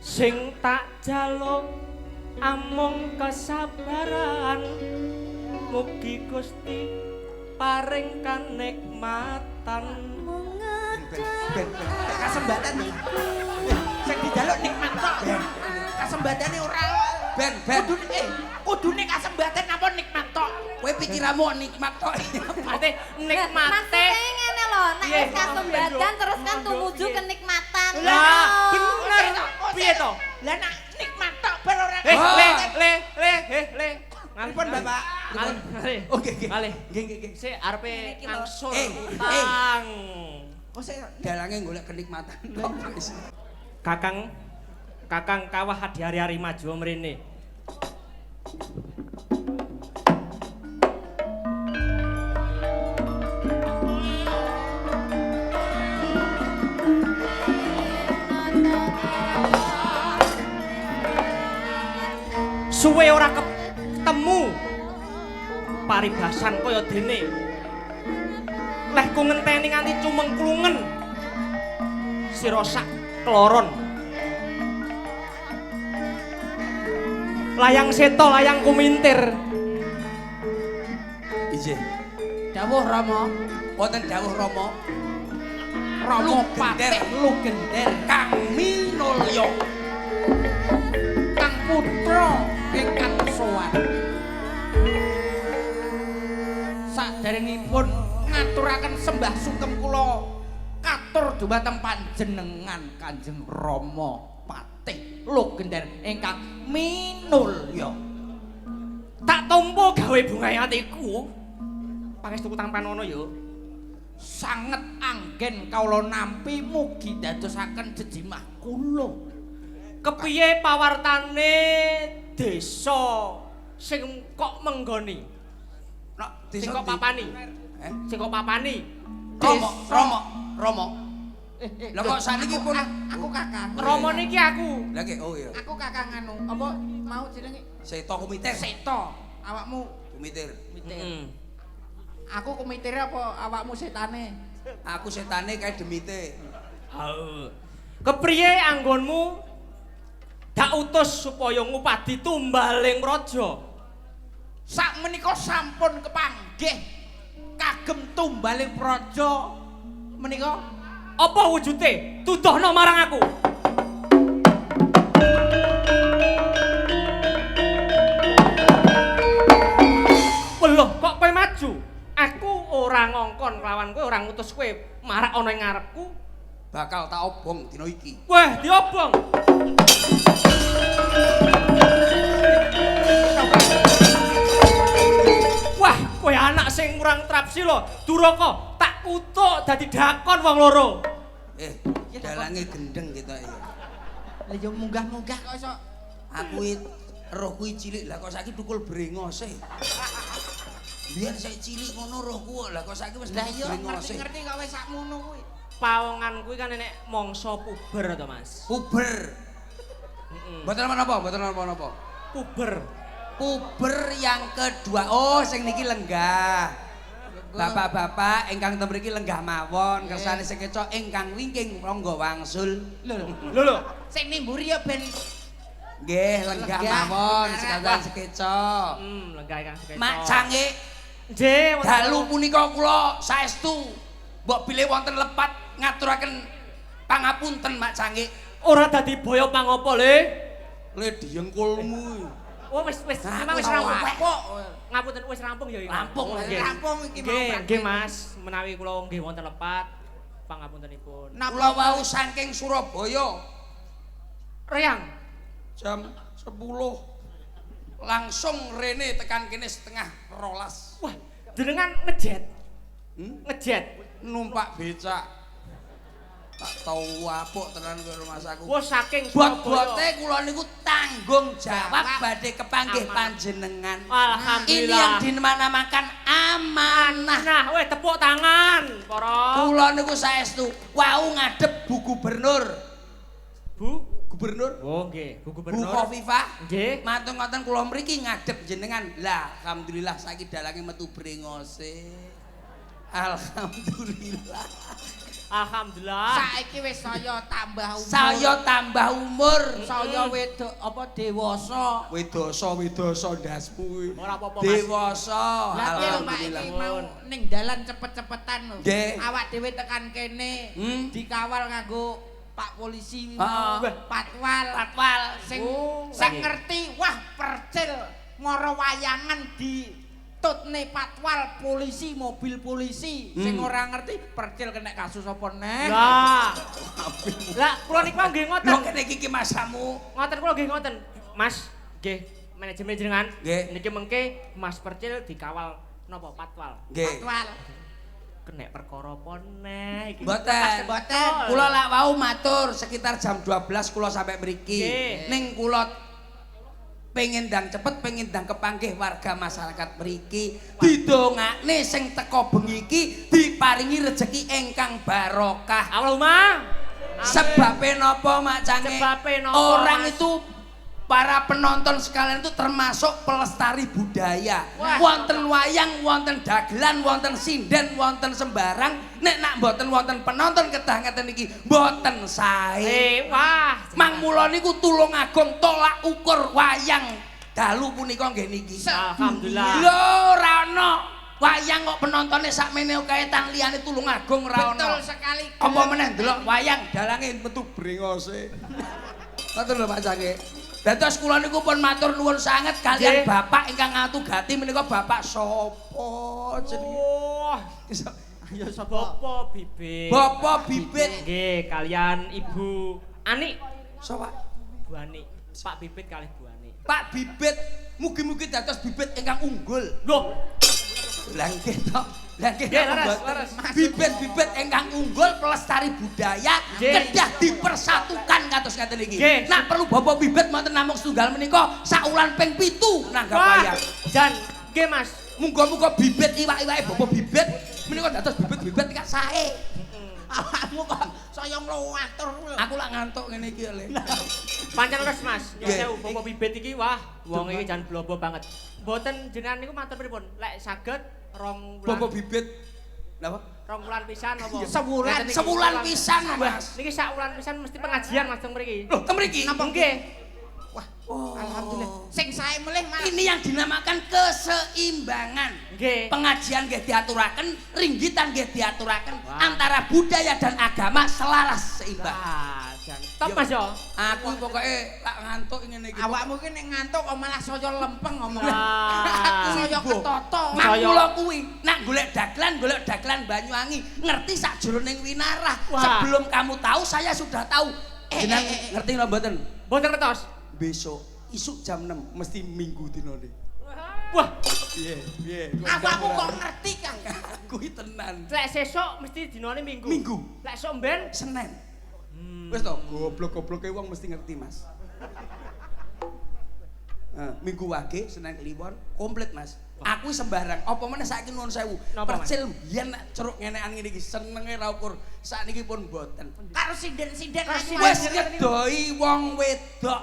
Sing tak jaluk amung kesabaran mugi Gusti paring kanikmatan Ben kasembatan nih. Sing dijaluk nikmat tok. Kasembatane ora. Ben kudune kasembatan apa nikmat tok? Kowe pikiranmu nikmat tok. Berarti nikmate ngene lho, nek wis kasembatan terus kan tumuju kenikmatan. lah bener piye to Lah nek nikmat tok bar ora. le Pripun Bapak? Oke. Nggih. sik arepe angsur Eh, utang Kok saya dalange golek kenikmatan tok. Kakang kawah hari-hari maju mrene. Suwe ora ketemu paribasan kaya dene. Leh ku ngenteni nganti cumengklungen. Sira sak kloron. Layang seto, layang kumintir. Ije. Dawuh Rama. Wonten dawuh Rama. Rama patih lugender Kang Minulya. Kang putra ingkang sowan. Saderengipun ngaturaken sembah sungkem kula katur dumateng panjenengan Kanjeng Rama patih lugender ingkang Minulya. Tak tampa gawe bungahe atiku. Pangestu Tampanono yo. Sanget anggen kawula nampi mugi dadosaken jejimah kula. Kepiye pawartane desa sing kok menggoni? Sing kok papani? Sing kok papani? Romo. Lah kok saniki pun aku kakang. Romo niki aku. Lah nggih, oh iya. Aku kakang anu, apa mau jenenge? Seto kumiter. Seto. Awakmu Kumitir. Heeh. aku kumitir apa awakmu setane? Aku setane kae demite. Hau. Kepriye anggonmu dak utus supaya ngupadi tumbaling raja? Sakmenika sampun kepanggih kagem tumbaling praja menika. Apa wujude? Tuduhno marang aku. Weloh, kok kowe maju? Aku ora ngongkon kelawan kowe, ora ngutus kowe marak ana ing ngarepku. Bakal tak obong dina iki. Wah, diobong. Wah, kowe anak sing kurang trapsi lho. Duraka tak kutuk dadi dakon wong loro. Dalange gendeng kita ya. Lah yo munggah-munggah kok iso. Aku roh kuwi cilik lah kok saiki tukul brengose. Biyen saya cilik ngono rohku lah kok saiki wis Lah yo brengose. ngerti kok wis sakmono kuwi. Pawongan kuwi kan nek mangsa puber to, Mas. Puber. Mboten menapa, mboten menapa. Puber. Puber yang kedua. Oh, sing niki lenggah. Bapak-bapak ingkang ten mriki lenggah mawon, kersane sing keca ingkang wingking monggo wangsul. Lho. Sing nimburi ya ben Nggih, lenggah mawon sekalian sekeca. Lenggah Kang Sekeca. Mak Cange, Nggih, dalu punika kula saestu mbok bilih wonten lepat ngaturaken pangapunten Mak Cange. ora dadi boyo pangapa le? Le diengkulmu. Oh wis memang wis rampung. Ngapunten wis rampung ya iki. Rampung, Nggih. rampung iki mau. Nggih Mas, menawi kula nggih wonten lepat pangapuntenipun. Kula wau saking Surabaya Reyang. jam 10 langsung rene tekan kene setengah 12. Wah, jenengan ngejet. Ngejet. Numpak becak. Tak tau apuk tenan kowe rumah saku. Wah, saking Bot-bote kula niku tanggung jawab badhe kepanggih panjenengan. Alhamdulillah. Ini yang dinamanakan amanah. Nah, weh tepuk tangan, para. Kula niku saestu wau ngadep Bu Gubernur. Bu Gubernur? Oh, nggih, Bu Bu Gubernur. Khofifah. Nggih. Matur ngoten kula mriki ngadep jenengan. Lah, alhamdulillah saiki dalange metu brengose. Alhamdulillah. Alhamdulillah. Saiki wis saya tambah umur. Saya tambah umur. Saya wedok apa dewasa. Wedoso ndasmu kuwi. Ora apa-apa, Mas. Dewasa. Lah piye lho Pak Alhamdulillah. iki mau ning dalan cepet-cepetan lho. Nggih. Awak dhewe tekan kene dikawal nganggo Pak polisi Heeh. patwal sing Oh, sing nggih. ngerti wah percil ngoro wayangan di tutne patwal polisi mobil polisi sing ora ngerti percil kena kasus apa neh. Lah kula niku nggih ngoten. Lho kene iki masamu. Ngoten kula nggih ngoten. Mas, nggih manajemen jenengan. Nggih. Niki mengke Mas Percil dikawal napa patwal. Nggih. Patwal. Kena perkara apa neh iki? Mboten. Mboten. Kula lak wau matur sekitar jam 12 kula sampai mriki. Nggih. Ning kula pengen ndang cepet, pengen ndang kepanggih warga masyarakat mriki. Didongakne sing teko bengi iki diparingi rejeki ingkang barokah. Allahumma. Sebabe napa Mak Cange? Sebabe napa, Orang Mas? itu para penonton sekalian itu termasuk pelestari budaya. Wah. Wonten wayang, wonten dagelan, wonten sinden, wonten sembarang. Nek nak mboten wonten penonton kedah ngeten iki, mboten sae. Wah. Mang mula niku tulung agung tolak ukur wayang dalu punika nggih niki. Alhamdulillah. Lho ora ana wayang kok penontonnya sakmene kae tang liyane tulung agung ora ana. Betul sekali. Apa meneh ndelok wayang dalange metu brengose. Ngoten lho Pak Cange. Dados kula niku pun matur nuwun sanget kalian Nggih. Bapak ingkang ngatugati menika Bapak sapa jenenge? Oh. Ayo sapa? Bapak Bibit. Bapak Bibit. Nggih, kalian Ibu Ani. Sapa? Bu Ani. Pak Bibit kalih Bu Ani. Pak Bibit. Mugi-mugi dados bibit ingkang unggul. Loh, Lah nggih to. Lah nggih Nggih, napa leres, mboten? leres. Bibit-bibit ingkang unggul pelestari budaya Nggih. kedah dipersatukan kados ngaten iki. Nggih. Nak perlu bapak bibit wonten namung setunggal menika saulan ping 7 nanggap wayang. Jan, nggih Mas. Muga-muga bibit iwak-iwake bapak bibit menika dados bibit-bibit iki sae. Awakmu kok saya ngluwatur lho. Aku lak ngantuk ngene iki le. Pancen wis Mas. Nyuwun Nggih. sewu Bapak Bibit iki wah, wong iki jan blobo banget. Mboten jenengan niku matur pripun? Lek saged rong Bapak wulan bibit. Napa? rong wulan pisan apa? Sewulan. Ngeten iki, Sebulan pisan, Mas. Niki sak wulan pisan mesti pengajian Mas teng mriki. Loh, teng mriki. Napa nggih? Wah, Oh. alhamdulillah. Sing sae melih malah. Ini yang dinamakan keseimbangan. Nggih. Pengajian nggih diaturaken, ringgitan nggih diaturaken Wah. antara budaya dan agama selaras seimbang. Ah, jan. Top Mas yo. Aku pokoke lak ngantuk ngene iki. Awakmu ki nek ngantuk kok malah saya lempeng ngomong. Ah. Saya ketoto. Mangula kuwi nak golek dagelan Banyuwangi, ngerti sakjroning winarah. Wah. Sebelum kamu tahu saya sudah tahu. Jenengan ngerti napa mboten? Mboten ngertos. Besok isuk jam 6 mesti minggu dinane. Wah, Piye? Awakmu kok ngerti Kang? Kuwi tenan. lek sesuk mesti dinane Minggu. Minggu. Lek sok mben Senin. Wis to, goblok-gobloke wong mesti ngerti, Mas. Minggu wage, Senin Kliwon, komplit, Mas. Aku sembarang, apa meneh saiki nuwun sewu. Napa, Mas? Percil biyen nek ceruk ngenekan ngene iki senenge ra ukur. Sakniki pun mboten. Karo sinden-sinden ayu. Wis ngedoi wong wedok.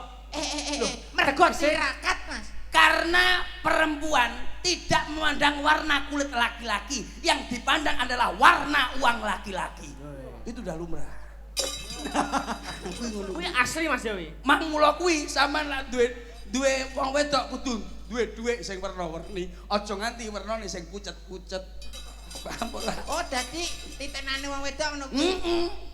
Mergo tirakat, Mas. Karena perempuan tidak memandang warna kulit laki-laki, yang dipandang adalah warna uang laki-laki. Itu udah lumrah. kuwi asli Mas Dewi. Mang mula kuwi sampean lak duwe wong wedok kudu duwe dhuwit sing werna-werni, aja nganti wernane sing pucet-pucet. Paham ora? Oh, dadi titenane wong wedok ngono kuwi.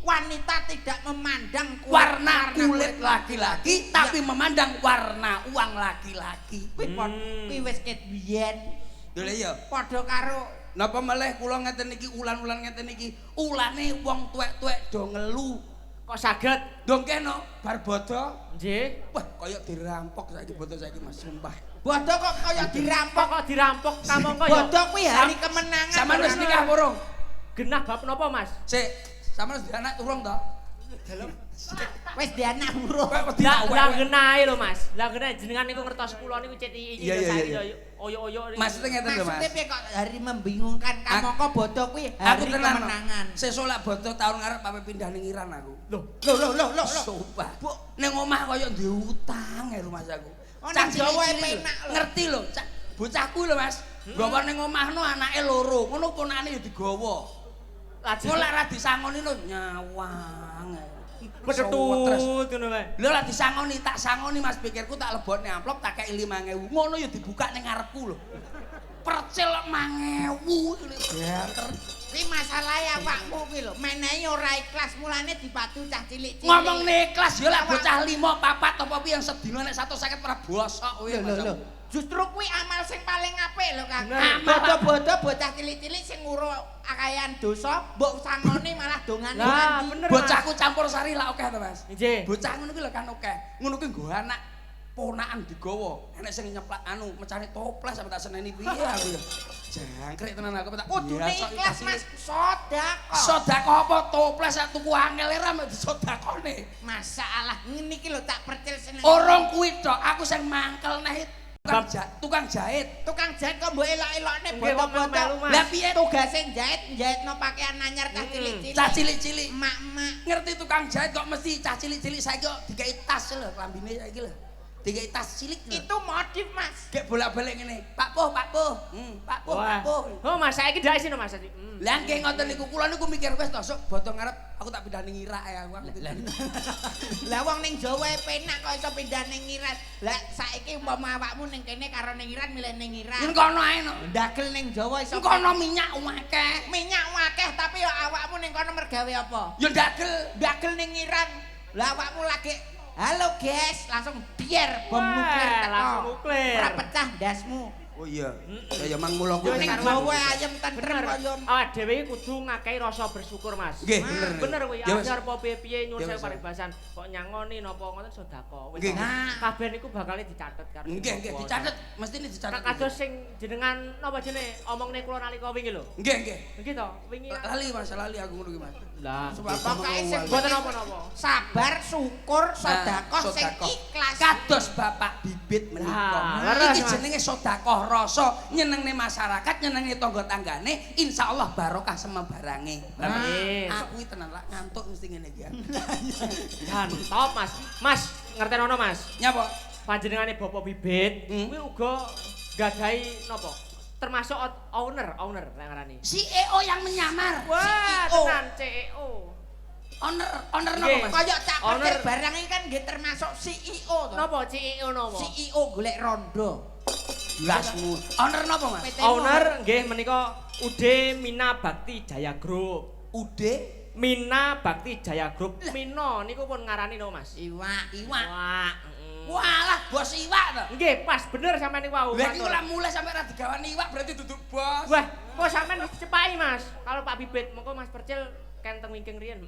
Wanita tidak memandang Warna kulit laki-laki tapi memandang warna uang laki-laki. Kuwi wis ket biyen. Lho iya. Padha karo Napa meleh kula ngeten iki ulan-ulan ngeten iki, ulane wong tuwek-tuwek do ngelu. Kok saged? Dongkeno bar bodo, Nggih. wah kaya dirampok saiki bodo saiki Mas sumpah. bodo kok kaya dirampok. Kok dirampok kamangka ya? Bodo kuwi hari kemenangan. Sampeyan wis nikah urung? Genah bab napa Mas? Sik, sampeyan wis anak turung to? Wis di anak burung. Kowe wedi Lah awake. lah genahe lho Mas. Lah genahe jenengan niku ngertos kula niku cek iki Iya, iya, saiki iya. oyo-oyo. Maksudnya ngeten lho Mas. Maksudnya piye kok hari membingungkan kamangka bodo kuwi Aku hari tenan. kemenangan. Sesuk lek bodo tahun ngarep pape pindah ning Iran aku. Loh, Loh. Sumpah. Bu, ning omah kaya duwe utang ya Mas aku. Oh, Cah nang Jawa cilik-cilik penak lho. Ngerti lho, cah bocahku lho Mas. Gawa ning omahno anake loro. Ngono ponakane ya digawa. Lajeng. Ngono lek ra disangoni lho nyawang. Pedhetut ngono kae. Lho lah disangoni tak sangoni Mas pikirku tak lebokne amplop tak kei 5.000. Ngono ya dibuka ning ngarepku lho. Percil 5.000 banter. Ki masalahe awakmu ki lho, menehi ora ikhlas mulane dipadu cah cilik-cilik. Ngomong ikhlas ya lah bocah 5 4 apa piye yang sedina nek 150 ora bosok kowe Mas. Justru kuwi amal sing paling apik lho Kang. Bener. Bodo-bodo bocah cilik-cilik sing nguro akayan dosa, mbok sangoni malah dongane Lah, ngendi. bener. Bocahku campur sari lah akeh to Mas. Nggih. Bocah ngono kuwi lho kan akeh. Ngono kuwi nggo anak ponakan digawa. Enek sing nyeplak anu mecane toples apa tak seneni piye aku ya. Jangkrik tenan aku tak. Kudune ikhlas Mas, sedekah. Sedekah apa toples sak tuku angel era mek disedekahne. Masalah ngene iki lho tak percil seneng. Orang kuwi tok, aku sing mangkel neh tukang jahit. Tukang jahit kok mbok elok-elokne Nggih, wong boto-boto. melu, Mas. Lah piye Tugase njahit-njahitno pakaian anyar cah cilik-cilik. cah cilik-cilik. Emak-emak. Ngerti tukang jahit kok mesti cah cilik-cilik saiki kok digawe tas lho klambine saiki lho. Digawe tas cilik lho. Itu modif Mas. Gek bolak-balik ngene. Pak Puh, Pak Puh. Pak Puh, Pak Puh. Oh, Mas saiki ndak isine Mas. Lah nggih ngoten niku kula niku mikir wis to sok bodo ngarep aku tak pindah ning Irak ya aku. Lah wong ning Jawa penak kok iso pindah ning Iran. Lah saiki umpama awakmu ning kene karo ning Iran milih ning Iran. Yen kono ae no. Ndagel ning Jawa iso Kono minyak akeh. minyak akeh tapi ya awakmu ning kono mergawe apa? Ya ndagel. Ndagel ning Iran. Lah awakmu lagi halo guys, langsung biar bom Wah, nuklir teko. langsung nuklir. Ora pecah dasmu. Oh iya. Ya mang mulo Yo, Ning Karo Jawa Mas. ayam tentrem Bener. kok yo. Awak dhewe iki kudu ngakehi rasa bersyukur, Mas. Nggih, bener. Bener kuwi. Ya wis. Ajar apa piye-piye nyuwun Ya sewu wis. paribasan. Kok nyangoni napa ngoten sedekah. Wis. Nggih. Nah, kabeh niku bakal dicatet karo. Nggih, nggih dicatet, mestine dicatet. Kados sing jenengan napa jenenge omongne kula nalika wingi lho. Nggih, nggih. Nggih to, wingi. Lali Mas, lali aku ngono ki Mas. Lah, Pokoke sing mboten napa-napa. sabar, syukur, sedekah sing sedekah. ikhlas. Kados Bapak Bibit menika. Lah, leres, Iki Mas. jenenge sedekah rasa nyenengne masyarakat, nyenengne tangga-tanggane, insyaallah barokah semebarange. Amin. Aku iki tenan lak ngantuk mesti ngene iki. Dan top, Mas. Mas, ngertenono, Mas. Nyapa? Panjenengane Bapak Bibit Hmm. kuwi uga gadahi napa? Termasuk owner lek ngarani. CEO yang menyamar. Wah, CEO. tenan CEO. Owner napa Nggih. Mas? Kaya tak Owner. pikir barang iki kan nggih termasuk CEO to. Napa CEO napa? CEO golek rondo. Blasmu. Owner napa Mas? PT Owner nggih menika Ude Mina Bakti Jaya Group. Ude Mina Bakti Jaya Group. Mina niku pun ngarani no, Mas. Iwak. iwak. Wah. Walah, bos iwak to. Nggih, pas bener sampean niku wau. Lah iki matur. ora mulai sampe ra digawani iwak berarti duduk bos. Wah, kok sampean cepai, Mas. Kalau Pak Bibit mengko Mas Percil kenteng wingking riyen.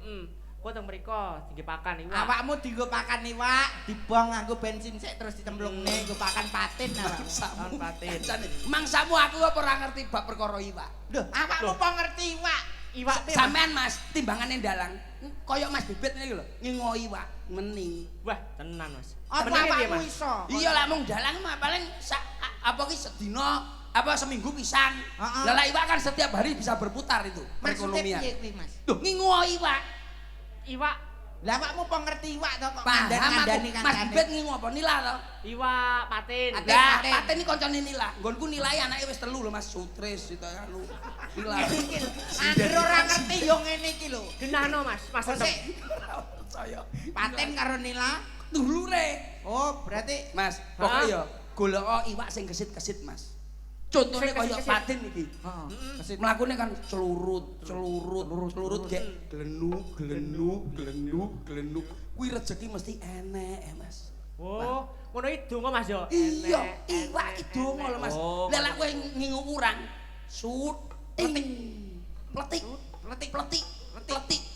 Kok teng mriko dipakan iwak. Awakmu dienggo pakan iwak, dibuang nganggo bensin sik terus ditemplungne nggo pakan patin awakmu. Tahun patin. Mangsamu aku apa ora ngerti bab perkara iwak. Lho, awakmu kok ngerti iwak? Iwak piye, Mas? Sampean Mas, timbangane dalang. Kaya Mas Bibit niki lho, ngingo iwak, meni. Wah, tenan, Mas. Apa Benenge piye, awakmu Mas? iso? Iya lah mung dalang mah paling apa ki sedina apa seminggu pisan. Heeh. Lah iwak kan setiap hari bisa berputar itu Maksudnya perekonomian. piye kuwi, Mas? Duh, ngingo iwak. Iwak, Lah awakmu kok ngerti iwak to kok Paham aku. ngandani Mas kancane? Bibit ngingo apa nila to? iwak patin. Patin. Lah, paten iki koncone nila. Nggonku nilai anake wis 3 lho Mas, Sutris itu anu. Nila. Angger ora ngerti yo ngene iki lho. Genahno, Mas. Mas Kok Rendem. sik Percaya. paten karo nila? Dulure. Oh, berarti Mas, pokoke ya golek iwak sing kesit-kesit, Mas. Contohnya Sing kaya kesit-kesit. patin iki. heeh. Kesit. Mlakune kan celurut gek glenu. Kuwi rezeki mesti enek, Mas. Oh, ngono iki donga, Mas yo. Iya, Enek, iwak enek, iki donga lho, Mas. Oh, Lah lek kowe ngingu kurang, suting. Pletik.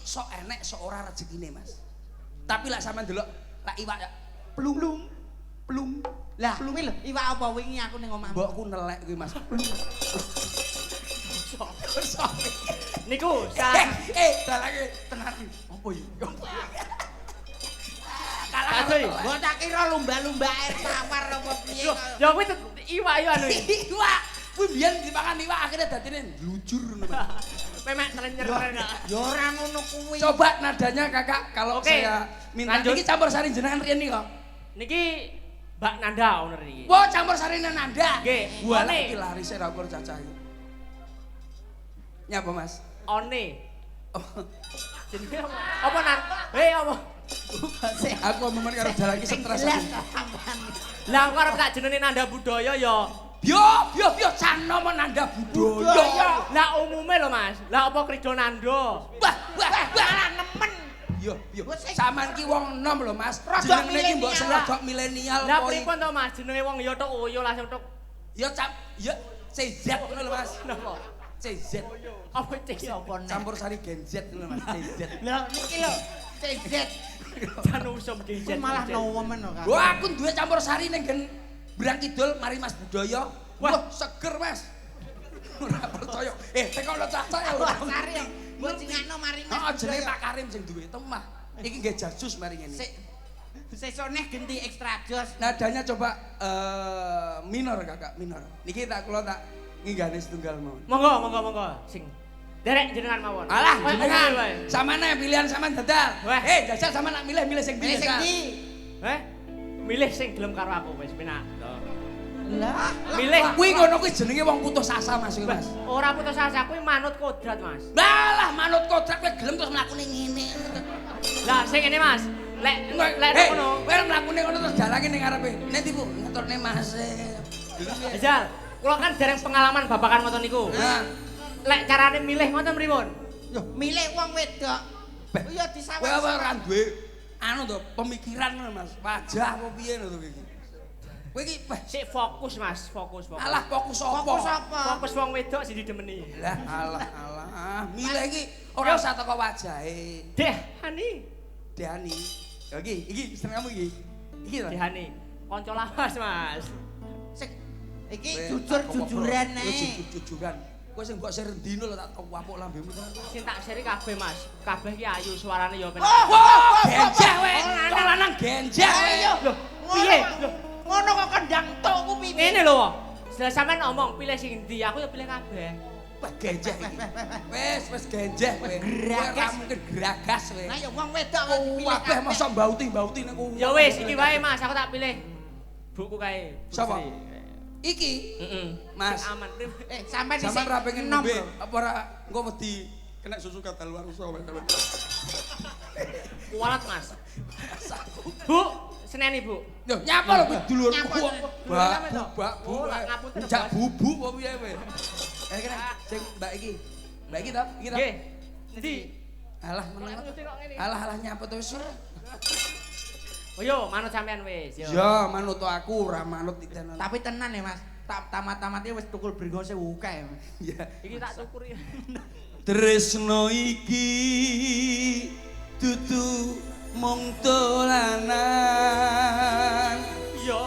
Sok enek, sok ora rezekine, Mas. Tapi lek sampean delok lek iwak ya plung. Lah, kuwi lho, iwak apa wingi aku ning omahmu? Mbokku nelek kuwi, Mas. Niku Dalange tenan iki. Apa iki? Kalah Kasih. Mbok tak kira lumba-lumba air tawar apa piye Loh, kok. ya kuwi iwak yo anu. Iwak. Kuwi biyen dipangan iwak akhirnya dadine lujur ngono, Mas. Memek telenyer. Ya ora ngono kuwi. Coba nadanya Kakak kalau Oke, saya minta lanjut. iki campur sari jenengan riyen nih kok. Niki Mbak Nanda owner iki. Wah, campur sari Nanda. Nggih, Walah one. iki lari saya rapor cacah iki. Nyapa, Mas? One. Jenenge apa nan? Hei apa? Aku momen karo dalan iki stres. Lah kok arep tak jenenge Nanda Budaya ya. Yo Cano menanda budaya. Lah umume lho Mas. Lah apa Krido Nando? Wah nemen. Yo sampean ki wong enom lho Mas. Jenenge iki mbok serodok milenial. Lah pripun to Mas? Jenenge wong ya tok oyo langsung tok. Yo CZ ngono lho Mas. Napa? CZ. Apa CZ apa nek? Campur sari Gen Z ngono Mas, CZ. Lah niki lho CZ. Jan usum CZ. Malah nomen kok. Wah, aku duwe campur sari ning Gen Brang Kidul mari Mas Budaya. Wah, seger Mas. Ora percaya. Tekono cacah ya. Sari ya. Mbok cingakno mari Mas. Heeh, jenenge Pak Karim sing duwe temah. Iki nggih jasus mari ngene. Sesone genti ekstra jos. Nadanya coba minor Kakak, minor. Niki kula tak nginggane setunggal mawon. Monggo. Sing derek jenengan mawon. Alah, Wae, jenengan. wae. Samane pilihan sampean dadal. Wah. Jajal sampean nak milih sing Milih sing ndi? Milih sing gelem karo aku wis penak. Lah, Milih Kuwi ngono kuwi jenenge wong putus asa Mas kuwi Mas. ora putus asa kuwi manut kodrat Mas. Lah manut kodrat kowe gelem terus mlakune ngene. Lah sing ngene Mas. Lek ngono. Kowe mlakune ngono terus jalange ning ngarepe. Nek tipu ngaturne Mas. Jajal, kula kan dereng pengalaman babakan ngoten niku. Nah, Lek carane milih ngoten pripun? yo milih wong wedok. Iya kowe disawet. ora duwe anu to pemikiran ngono Mas. Wajah apa piye ngono to iki. Kowe iki Sik fokus Mas, fokus. alah fokus apa? Fokus apa? Fokus wong wedok sing didemeni. Lah alah. Milih iki ora usah teko wajahe. Deh, Hani. Dehani. Ya iki seneng kamu iki. Iki to. Dehani. Kanca lawas Mas. Sing iki jujur-jujuran nek. Jujuran. Kowe sing mbok serendino lho tak wapuk lambemu. Sing tak seri kabeh Mas. Kabeh ki ayu suarane ya penak. Wah, genjah kowe. Kok lanang genjah kowe. Lho, piye? Lho, Ngono kok kendang tok ku piye? ngene lho. Setelah sampean ngomong pilih sing ndi, aku ya pilih kabeh. Wah, genjah iki. Wis genjah kowe. Kowe ora mungkin geragas kowe. Lah ya wong wedok kok pilih Kabeh masa mbauti ning kowe. Ya wis, iki wae Mas, aku tak pilih. Buku kae. Sapa? Iki, Heeh. Mas. Aman. Sampean Sampeyan ora pengen enom ngombe lho. apa ora engko wedi kena susu kadaluarsa kowe. Kualat Mas. Bu, seneni Bu. Yo nyapa lho dulurku. Nyapa to? Oh, lah, ngapunten, Jak Bos. bubuk apa piye kowe? Kira-kira sing Mbak iki. Mbak iki to? Iki to? Nggih. Ndi? Alah meneng. Alah nyapa to wis. Oh yo, manut sampean wis. Yo. Ya manut aku ora manut tenan. Tapi tenan ya Mas. Tamat-tamatnya wis tukul brengose akeh. Ya. Iki tak tukuri. Tresno iki dudu mung dolanan. Yo.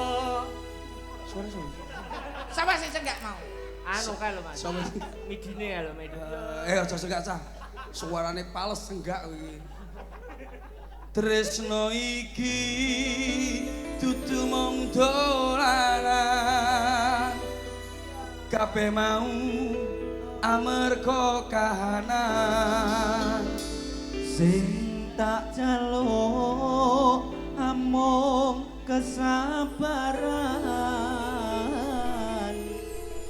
Suara. Sama sing enggak mau. Anu kae lho Mas. Sama. Midine kae lho, midine. Aja senggak cah. Suarane pales senggak iki. Tresno iki dudu mung dolanan. Kabeh mau amarga kahanan. Sing tak jaluk amung kesabaran.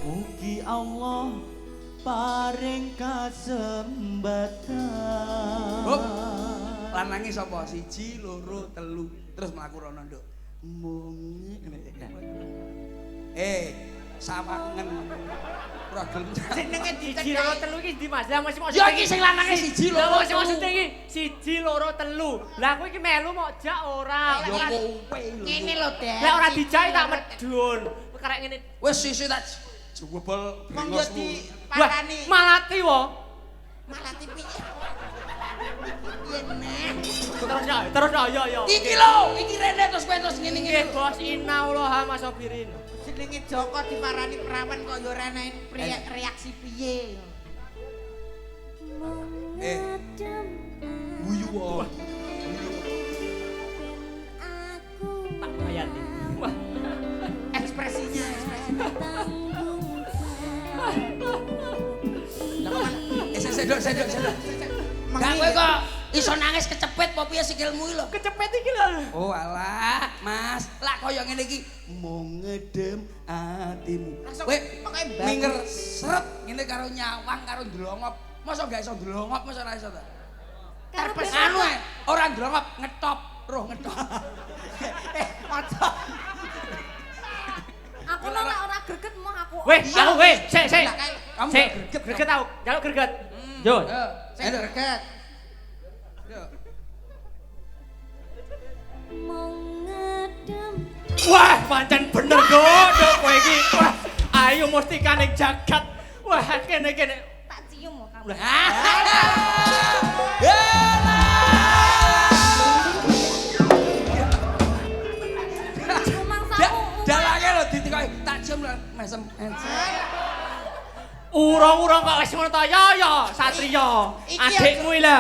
Mugi Allah paring kasembatan. Hop. Lanange sapa? 1, 2, 3. Terus mlaku rono, Nduk. Mung ngene. Sawangen. Ora gelem. Jenenge Siji loro telu iki ndi Mas? Lah masih mau. Ya iki sing lanange 1, 2, Lah 3. maksud iki 1 2 3. Lah aku iki melu mok jak ora. Ya kowe lho. ngene lho, Dek. Lah ora dijai tak medun. Karek ngene. Wis sisih tak jebol Wong yo brengosmu. di Wah, parani. malati wo. Malah tipi. Piye neh? Terus yo. Iki lho, iki rene terus kowe terus ngene-ngene. Nggih, Bos, innallaha masobirin. Jenenge Joko diparani perawan kok yo ora enek reaksi piye. Guyu wae. Tak bayati. Wah, Ekspresinya. Sedok. Gak kowe kok iso nangis kecepet apa piye sikilmu iki lho? kecepet iki lho. Oh alah, Mas, lak kaya ngene iki mung ngedem atimu. Langsung Kowe pokoke minger seret ngene karo nyawang karo ndlongop Masa gak iso ndlongop masa ora iso ta? Karo Terpes ben- anu ora ndlongop ngetop, roh ngetop. Ojo. Aku ora greget mau aku. Weh, aku weh, sik. Kamu Sik, greget, greget tau. Jaluk greget. Yo. Sing greget. Yo. Mau ngedem. Wah, pancen bener Dok kowe iki. Wah, ayo mustikane jagat. Wah, kene. Tak cium kok kamu. Cuma samu. Dalange lho ditikoki tak cium lho mesem. Urung-urung kok wis ngono ta ya, Satria. Iki Adikmu iki lho.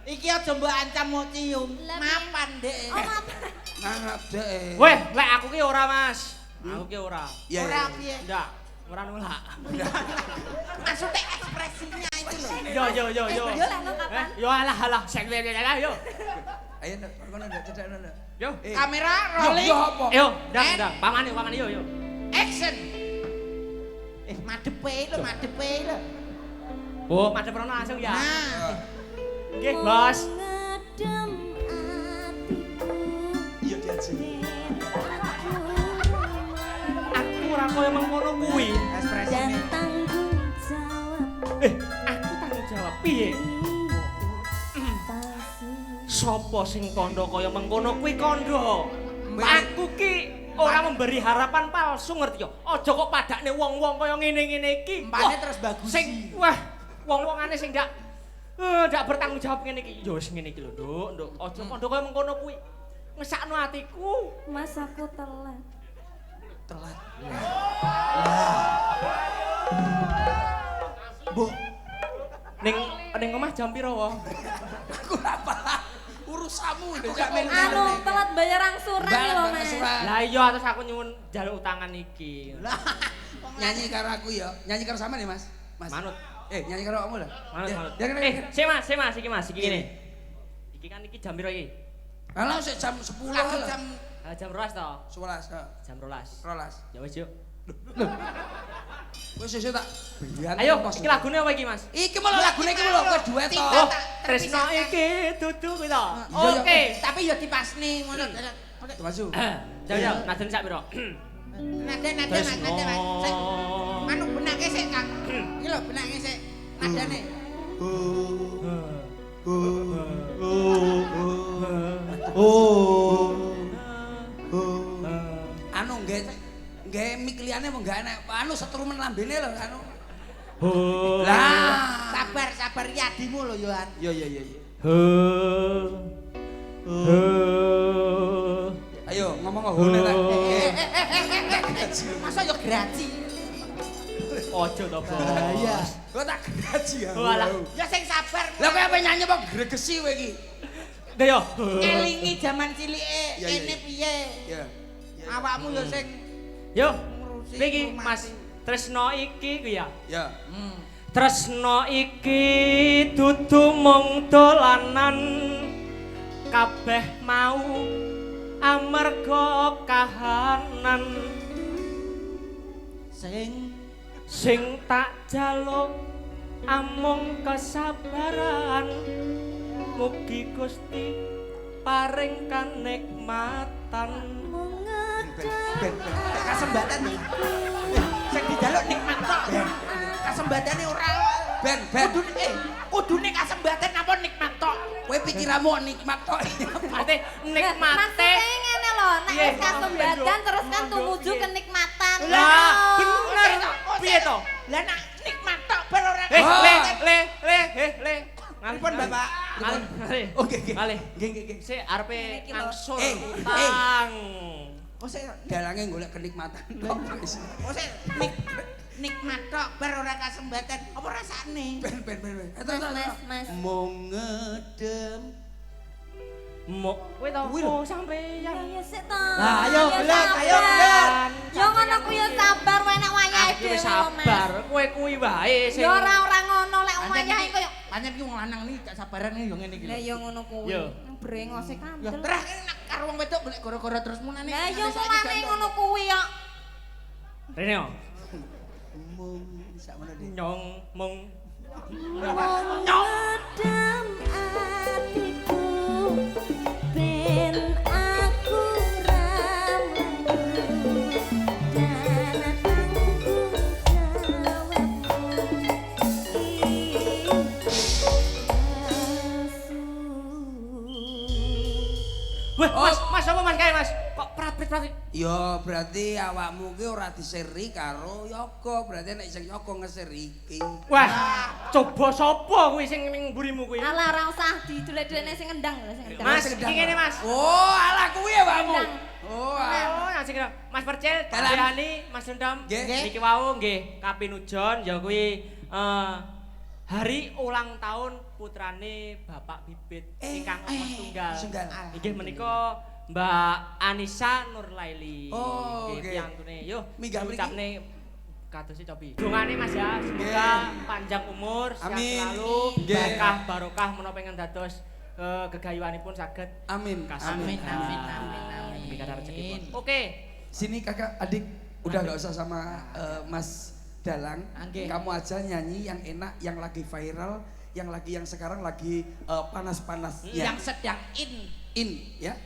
Iki aja mbok ancam mau cium. Lah, Mapan, Dek. Oh, apa? Nangap dek. Weh, lek aku ki ora, Mas. Aku ki ora. Iya, Ora iya. piye. Ndak, ora nolak. Maksudnya ekspresinya itu loh. Yo. Yo lah kok kapan? Yo alah, sing yo. Ayo nduk, kono nduk, cedhakno nduk. Yo. Kamera Yo rolling. apa? Yo, ndang. Paman yo. Action. Madepe lho. Bu, madhep rono langsung ya. Nah, Nggih, Bos. Ngedem atiku. Iya diaji. Aku ora koyo mengkono kuwi. Dan ekspresinya. tanggung jawab. Aku tanggung jawab piye? Sopo sing kandha kaya mengkono kuwi kandha? Aku ki ora memberi harapan palsu ngerti yo. Aja kok padakne wong-wong kaya ngene-ngene iki. Empane Wah, terus bagus. sing wah, wong-wongane sing ndak bertanggung jawab ngene iki. Ya wis ngene iki lho, Nduk. Aja kandha kaya mengkono kuwi. Ngesakno atiku. Mas aku telat. Telat. Bu, Ning omah jam pira wae? Aku ora paham. Urusanmu lho gak Anu telat bayar angsuran lho, Mas. Lah iya terus aku nyuwun jaluk utangan iki. Nyanyi karo aku ya. Nyanyi karo sampean ya, Mas? Mas. Manut. Nyanyi karo kamu lah. Manut. Ya, Sik Mas, iki ngene. Iki kan iki jam pira iki? Alah sik jam 10 Aku lah. jam Jam 12 to. 11. Jam 12. 12. Ya wis yuk. Wis sesuk tak biyen. Ayo, iki lagune apa iki, Mas? Iki malah lagune iki lho kowe duet to. Oh, Tresno iki dudu kuwi to. Iya, Oke. tapi ya dipasne ngono. Maju. Jauh, naden sak pira? Nada. Tresno. Sik. Manuk benake sik, Kang. Iki lho benake sik. Nadane. Anu nggih mik liyane mung gak enak. Anu setrumen lambene lho anu. Lah. Sabar iki adimu lho, Yohan. Iya. Ayo ngomong ngene ta. Masa yo graji. Ojo to, Bos. iya. Kok tak gaji ya. Walah. Ya sing sabar. Lah kowe apa nyanyi apa gregesi kowe iki? Dah yo. Elingi jaman cilike Iya, kene iya. piye? Ya. Awakmu yo sing Yo. ngurusi Iki rumah. Mas Tresno iki ku ya. Ya. Tresno iki dudu mung dolanan kabeh mau amarga kahanan sing tak jaluk amung kesabaran mugi Gusti paring kanikmatan. Ben, kasembatan nih. Sing dijaluk nikmat tok. Kasembatane ora. Ben. Kudune kasembatan apa nikmat tok? Kowe pikiranmu nikmat kok. Berarti nikmate Maksudnya ngene lho, nek Iya. wis kasembatan terus kan tumuju kenikmatan. lah bener piye to? Lah nak nikmat tok bar ora. Le. Pripun, Bapak? Ngalih. Oke. Ngalih. Nggih. Sik arepe Iki lho. angsur Eh, utang. Oh sik Dalange golek kenikmatan. oh sik nikmat tok bar ora kasembatan. Apa rasane? Ben. Mas. Mung ngedem. Mok kowe to Kuwi lho. sampeyan. Ya sik to. Nah, ayo, Ya belet, sabar. ayo, belet. Ya ngono ku ya sabar wae nek wayahe Aku dhewe wis lho, Mas. sabar, kowe kuwi wae sing. Ya ora ngono lek wayahe koyo. Pancen iki wong lanang iki gak sabaran yo ngene iki. Lah ya ngono kuwi. Yo. Brengose Ya kandel. terus ini nak karo wong wedok golek gara-gara terus munane. Lah ya mulane ngono kuwi kok. Rene yo. Mung sakmono dik. Nyong mung Ngedam atiku ben aku ramu dan tanggung jawabmu. Weh, Mas apa Mas kae Mas? Kok prapit-prapit? Ya berarti awakmu ki ora diseri karo Yoga, berarti nek sing Yoga ngeseri iki. Wah, coba sapa kuwi sing ning mburimu kuwi? Alah ora usah didulek-dulekne sing ngendang lho sing ngendang. Mas, iki ngene Mas. Oh, alah kuwi awakmu. Ngendang. Oh, Oh, yang sing Mas Percil, Dalam. Diani, Mas Dendam. Nggih. Niki wau nggih Kapinujon ya kuwi hari ulang tahun putrane Bapak Bibit ingkang nomor tunggal. tunggal. Inggih menika Mbak Anissa Nurlaili. Oh, Nggih, oke. piyantune. Yo, Minggah mriki. ucapne kadosi cobi. Dongane Mas ya, semoga panjang umur, sehat Amin. selalu, Nggih. berkah barokah menapa pengen dados gegayuhanipun saged Amin. kasih. Amin. Demi kadar rezekipun. Oke. Sini kakak, adik, udah nggak usah sama Mas Dalang. Nggih. Kamu aja nyanyi yang enak, yang lagi viral, yang sekarang lagi panas-panas. Yang sedang In, ya.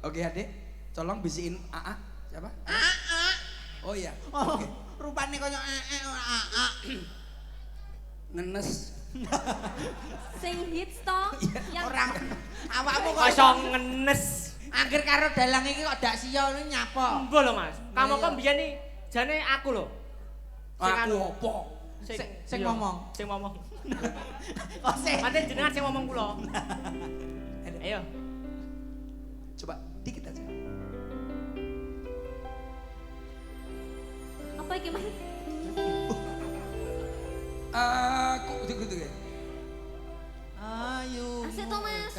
Oke adik, tolong bisiin AA. Siapa? AA. Oh iya. Oh, Oke. rupane koyo AA. Ngenes. Sing hits to yang Orang awakmu kok Kosong ngenes. angger karo dalang iki kok dak siya nyapa. Mbok lho Mas. Kamu Iya. kok mbiyen nih jane aku lho. Sing Aku anu. opo? Sing iya, ngomong. Sing ngomong. Oh, sing. Pancen jenengan sing ngomong kula. Ayo. Coba dikit aja. apa iki Mas? Aku gitu ya. Ayo. Asik to Mas.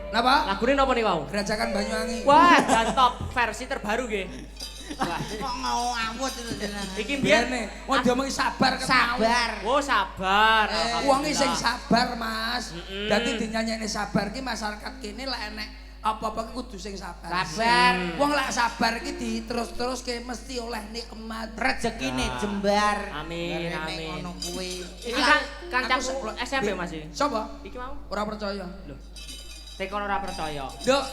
Napa? Lagune napa nih wau? Gerajakan Banyuwangi. Wah, top versi terbaru nggih. Wah. Kok mau amut itu jenengan. Iki Biar mbiyen nih, mau diomongi sabar kan mau. Sabar. Oh, sabar. Uangnya sing sabar Mas. Mm-mm. Dadi dinyanyekne sabar ki masyarakat kene lek enek apa-apa ki kudu sing sabar. Sabar. Wong lek sabar ki diterus-terus ke mesti oleh nikmat. Rezekine jembar. Amin, Nek amin. ngono kuwi. Iki kan kancaku Aku SMP Mas iki. Sopo? Iki mau. Ora percaya. Lho. Tekon ora percaya. Dok.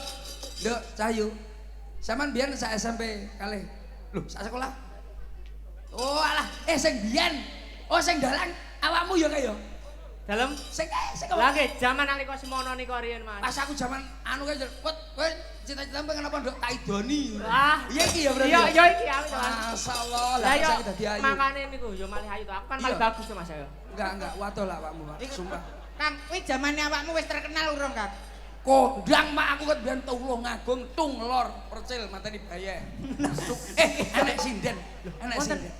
Dok, Cahyu. Saman biyen sak SMP kalih. Lho, sak sekolah. Oh alah, sing biyen. Oh sing dalang awakmu ya kaya. Dalem Sing lah nggih jaman nalika semono niku riyen Mas. pas aku zaman anu kae kowe cita-cita pengen apa nduk tak idoni. Ah. Iya iki ya berarti. Iya, ya? iya iki aku to, Mas. Masyaallah Lah lah yo saya dadi ayu. makane niku yo malih ayu to. Aku kan paling Iya. bagus to Mas ya. Enggak waduh lah awakmu, Pak. Sumpah. Kang, kuwi zamane awakmu wis terkenal urung, Kang? Kodang mak aku kan biyen tulung agung tung lor percil mateni baye. Enek sinden. Enek sinden.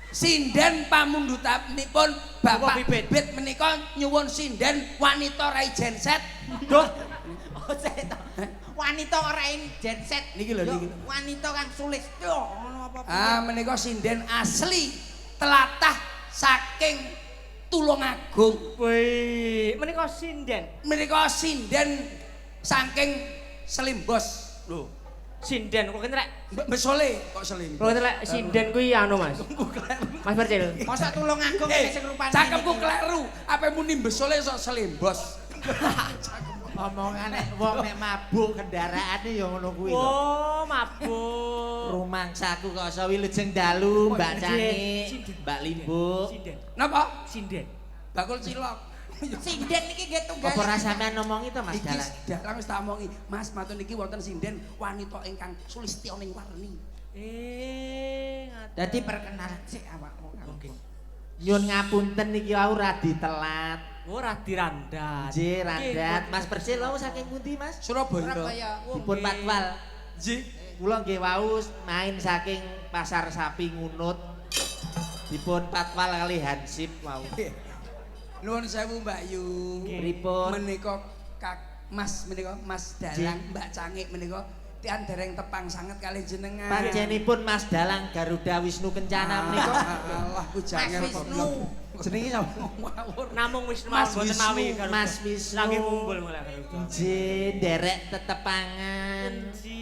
Sinden pamundutanipun Bapak Bibit. Bibit menika nyuwun sinden wanita rai genset. Duh. Oh, saya tahu. Wanita ora ini genset. Niki lho, Yo, niki lho. Wanita kang sulis. Yo, ngono apa? Ah menika sinden asli telatah saking Tulungagung. Wih, menika sinden. Menika sinden saking Selimbos. Lho, Sinden kok kentrek. Besole kok Selimbos. Kok kentrek sinden kuwi anu Mas. Mas Percil. Masa Tulungagung sing rupane. Cakepku kleru. Apa muni besole sok Selimbos. Omongane wong nek mabuk kendaraane ya ngono kuwi to. Oh, mabuk. Rumangsaku kok iso wilujeng dalu, Mbak Cangi, Sinden. Mbak Limbo. Sinden. Napa? Sinden. Bakul cilok. Sinden iki nggih tunggal. Apa ora sampean ngomongi to Mas Iki Dalang? dalang wis tak omongi. Mas matur niki wonten sinden wanita ingkang sulistyaning warni. Dadi perkenalan sik awakmu. Oke. Nyun ngapunten niki wau radi telat. Oh, radi randat. Nggih, randat. Mas Persil wau saking pundi, Mas? Surabaya. Surabaya. Dipun patwal. Nggih. Kula nggih wau main saking Pasar Sapi Ngunut. Dipun patwal kali Hansip wau. Nuwun sewu Mbak Yu. Pripun? Menika Kak Mas menika Mas Dalang Mbak Cangik menika tian dereng tepang sanget kali jenengan. Panjenipun Mas Dalang Garuda Wisnu Kencana menika. Allah ku jangan Mas Wisnu. Jenenge sapa? ngawur. Namung Wisnu Mas mawon boten Wisnu. mawi Garuda. Mas Wisnu. Lagi ngumpul mulai Garuda. Nggih, nderek tetepangan. Ji.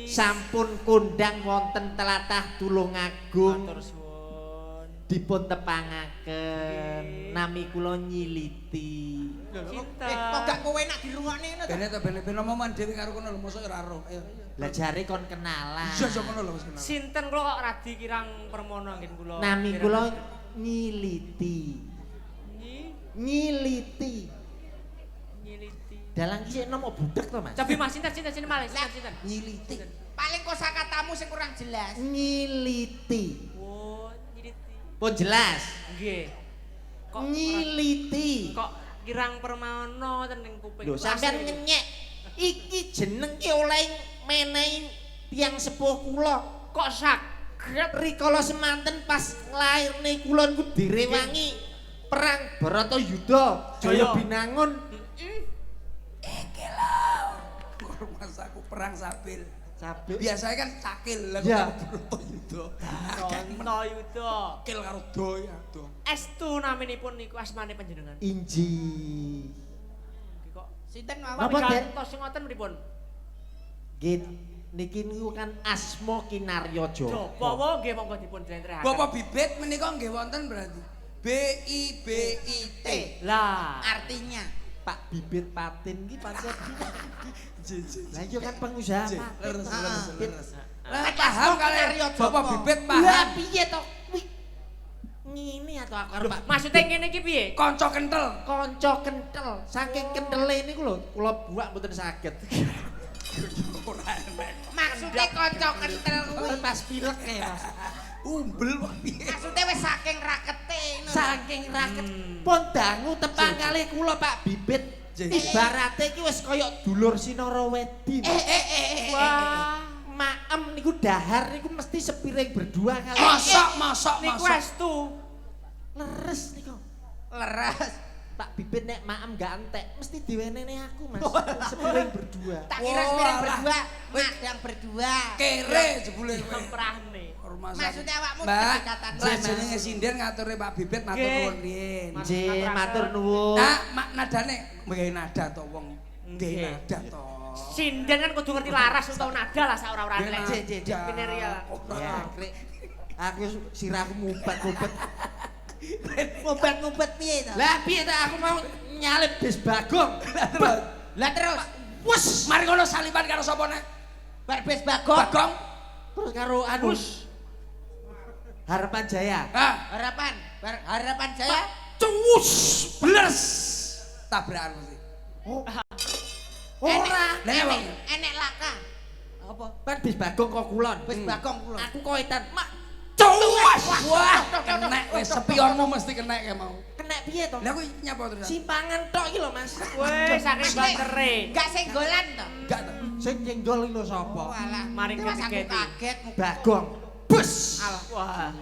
Sampun kondang wonten telatah Tulungagung. Matur suwun. dipun tepangaken nami kula Nyiliti. Cinta. Kok gak kowe nak dirungokne ngono to? Bene to ben omongan dhewe karo kono lho mosok ora ro. Ayo. Lah jare kon kenalan. Iya yo kono lho wis kenal. Sinten kula kok Radi Kirang Permono nggih kula. Nami kula Nyiliti. Nyiliti. Nyiliti. Dalang iki sik nom budek to, Mas? Cobi Mas sinten malih sinten. Nyiliti. Paling kosakatamu sing kurang jelas. Nyiliti. Oh, nyiliti. Pun jelas. Nggih. Kok Nyiliti. kok Kirang Permono ten ning kuping. Lho sampean ngenyek. Iki jeneng ki oleh menehi tiyang sepuh kula. Kok saged Rikala semanten pas nglairne kula niku direwangi perang Baratayuda Jaya Binangun. Iki lho. Mas aku perang sabil. Sabil. Biasanya kan cakil lah Ya. Brotoyuda. Tonto Yuda. Cakil karo doya do. Estu naminipun niku asmane panjenengan. Inji. Nggih kok Sinten Napa, mawon? Den? kantos sing ngoten pripun? Nggih niki niku kan asma kinarya Japa. Japa nggih monggo dipun jlentrehake. Bapak bibit menika nggih wonten berarti. BIBIT. Lah, Artinya Pak Bibit Patin ki pancen. Jiji. Lah iya kan pengusaha. Leres Patin. leres Bibit. leres. Kan Lah paham asma kali Kinarya Bapak Japa. bibit Lah paham. piye to? Kuwi ngene atau aku arep Pak maksudnya ngene iki piye? Kanca kentel. kanca kentel. Saking kentele niku lho kula buak mboten saged. Ora enek. maksudnya kanca kentel kuwi. Pas pilek e, Mas. Umbel kok piye? Maksudnya wis saking rakete ngono. Saking raket pun dangu tepang kali kula Pak Bibit. Ibarate iki wis kaya dulur Sinara Wedi. Wah, Maem niku dahar niku mesti sepiring berdua kali. Mosok niku mosok. estu. Leres niku. Leres. Pak Bibit nek maem gak entek mesti diwenene aku Mas. Sepiring berdua. Tak kira Wah, sepiring lah. berdua, madang berdua. Kere jebule kowe. Kemprahne. Hormat. Maksudnya awakmu Mbak, kedekatan saya sama. jenenge sinden ngature Pak Bibit matur Nggih. nuwun riyin. Mas- Nggih, matur nuwun. Nah, mak nadane nggawe nada to wong. Nggih Nggih. nada to. Sinden kan kudu ngerti laras utawa nada lah sak ora-orane. Nggih, nggih. Pineria. Ya, Krik. Aku sirahku ngumpet-ngumpet. Ngumpet-ngumpet piye to? Lah piye to aku mau nyalip Des Bagong. Lah terus Wes, mari ngono saliban karo sapa nek? Barbes Bagong Bagong. Terus karo anu Harapan Jaya. Hah, harapan saya cus, bles. Tabrakan mesti. Oh. Ora. Lah ya, Bang. enek laka. Apa? Kan Bis Bagong kok kulon. Bis Bagong kulon. Aku kok edan. Mak, Cuwas. Wah, kenek wis sepionmu mesti kenek ya mau. kena piye to? Lah kuwi nyapa terus? Simpangan tok iki lho, Mas. Wes saking bantere. Gak senggolan to. Enggak to. Sing nyenggol iki lho Oh sapa? alah. Mari Mas aku keti-keti. kaget. Bagong. Bus. Wah,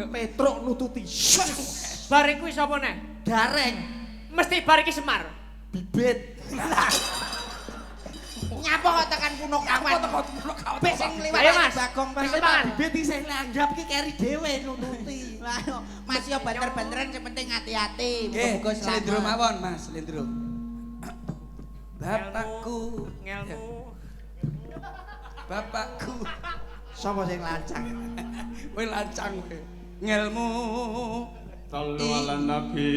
Petruk nututi. bar kuwi sapa nek? Gareng. Mesti bar iki Semar. Bibit. Nyapa kok tekan kuno kawan. Wis sing liwat Ayo, Mas. Bagong Wis Mas. mangan. Bibit iki sing langgap ki keri dhewe nututi. Lah yo, Mas yo banter-banteran sing penting hati-hati. Nggih, Muga-muga slendro selamat. mawon, Mas, slendro. Bapakku, Ngelmu. bapakku. Sapa sing lancang? Kowe lancang kowe. Ngelmu. Sallu ala Nabi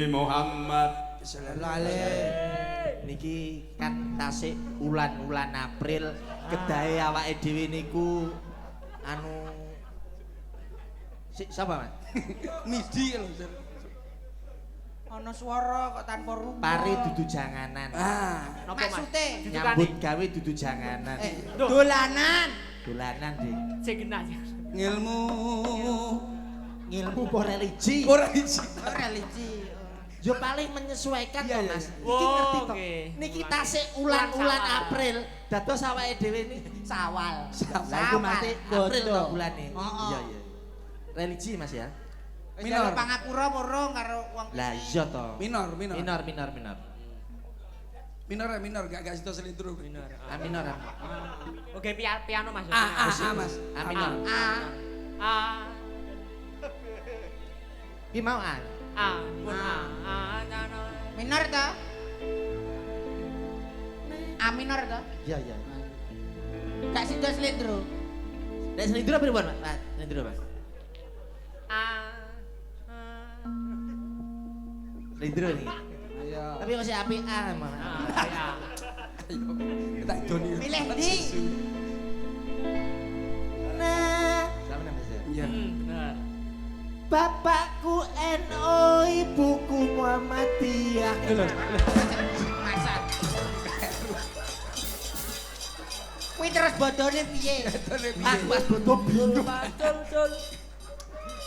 Muhammad. Sallallahu alaihi. Niki kan tasik ulan-ulan April kedahe awake dhewe niku anu sapa Mas? Midi lho, Sir. Ana swara kok tanpa rupa. Pari dudu janganan. Ah, Napa Mas? Maksude Nyambut gawe dudu janganan. Duh. dolanan. Dolanan Dik. Sing genah. ngilmu. Ngilmu apa religi? Ora isi. Religi. Yo paling menyesuaikan Iya, to iya, Mas. iya. Iki ngerti to. Oke. Niki tasik ulan-ulan Sawal. April dados awake dhewe ni Sawal. Lah iku mesti April to bulane. Heeh. Iya iya. Religi Mas ya. Wis Minor. jaluk pangapura murung karo wong. Lah iya to. Minor. Minor, gak sida selindro. Minor. Ah minor. Ah. Oke, piano Mas. Mas. Ah minor. A. Ki mau ah. A. Pun A. Minor to? A minor to? Iya iya. Gak sida slendro. Nek selindro pripun Mas? Mas, selindro Mas. A. Lindro nih. Ayo. Tapi masih apian mah. Ya. Ayo, kita doni. Milih ndi? Nah, sama namanya. Iya. Bener. Bapakku NU, ibuku Muhammadiyah. Masa. Kuwi terus bodone piye? Mas bodoh bingung.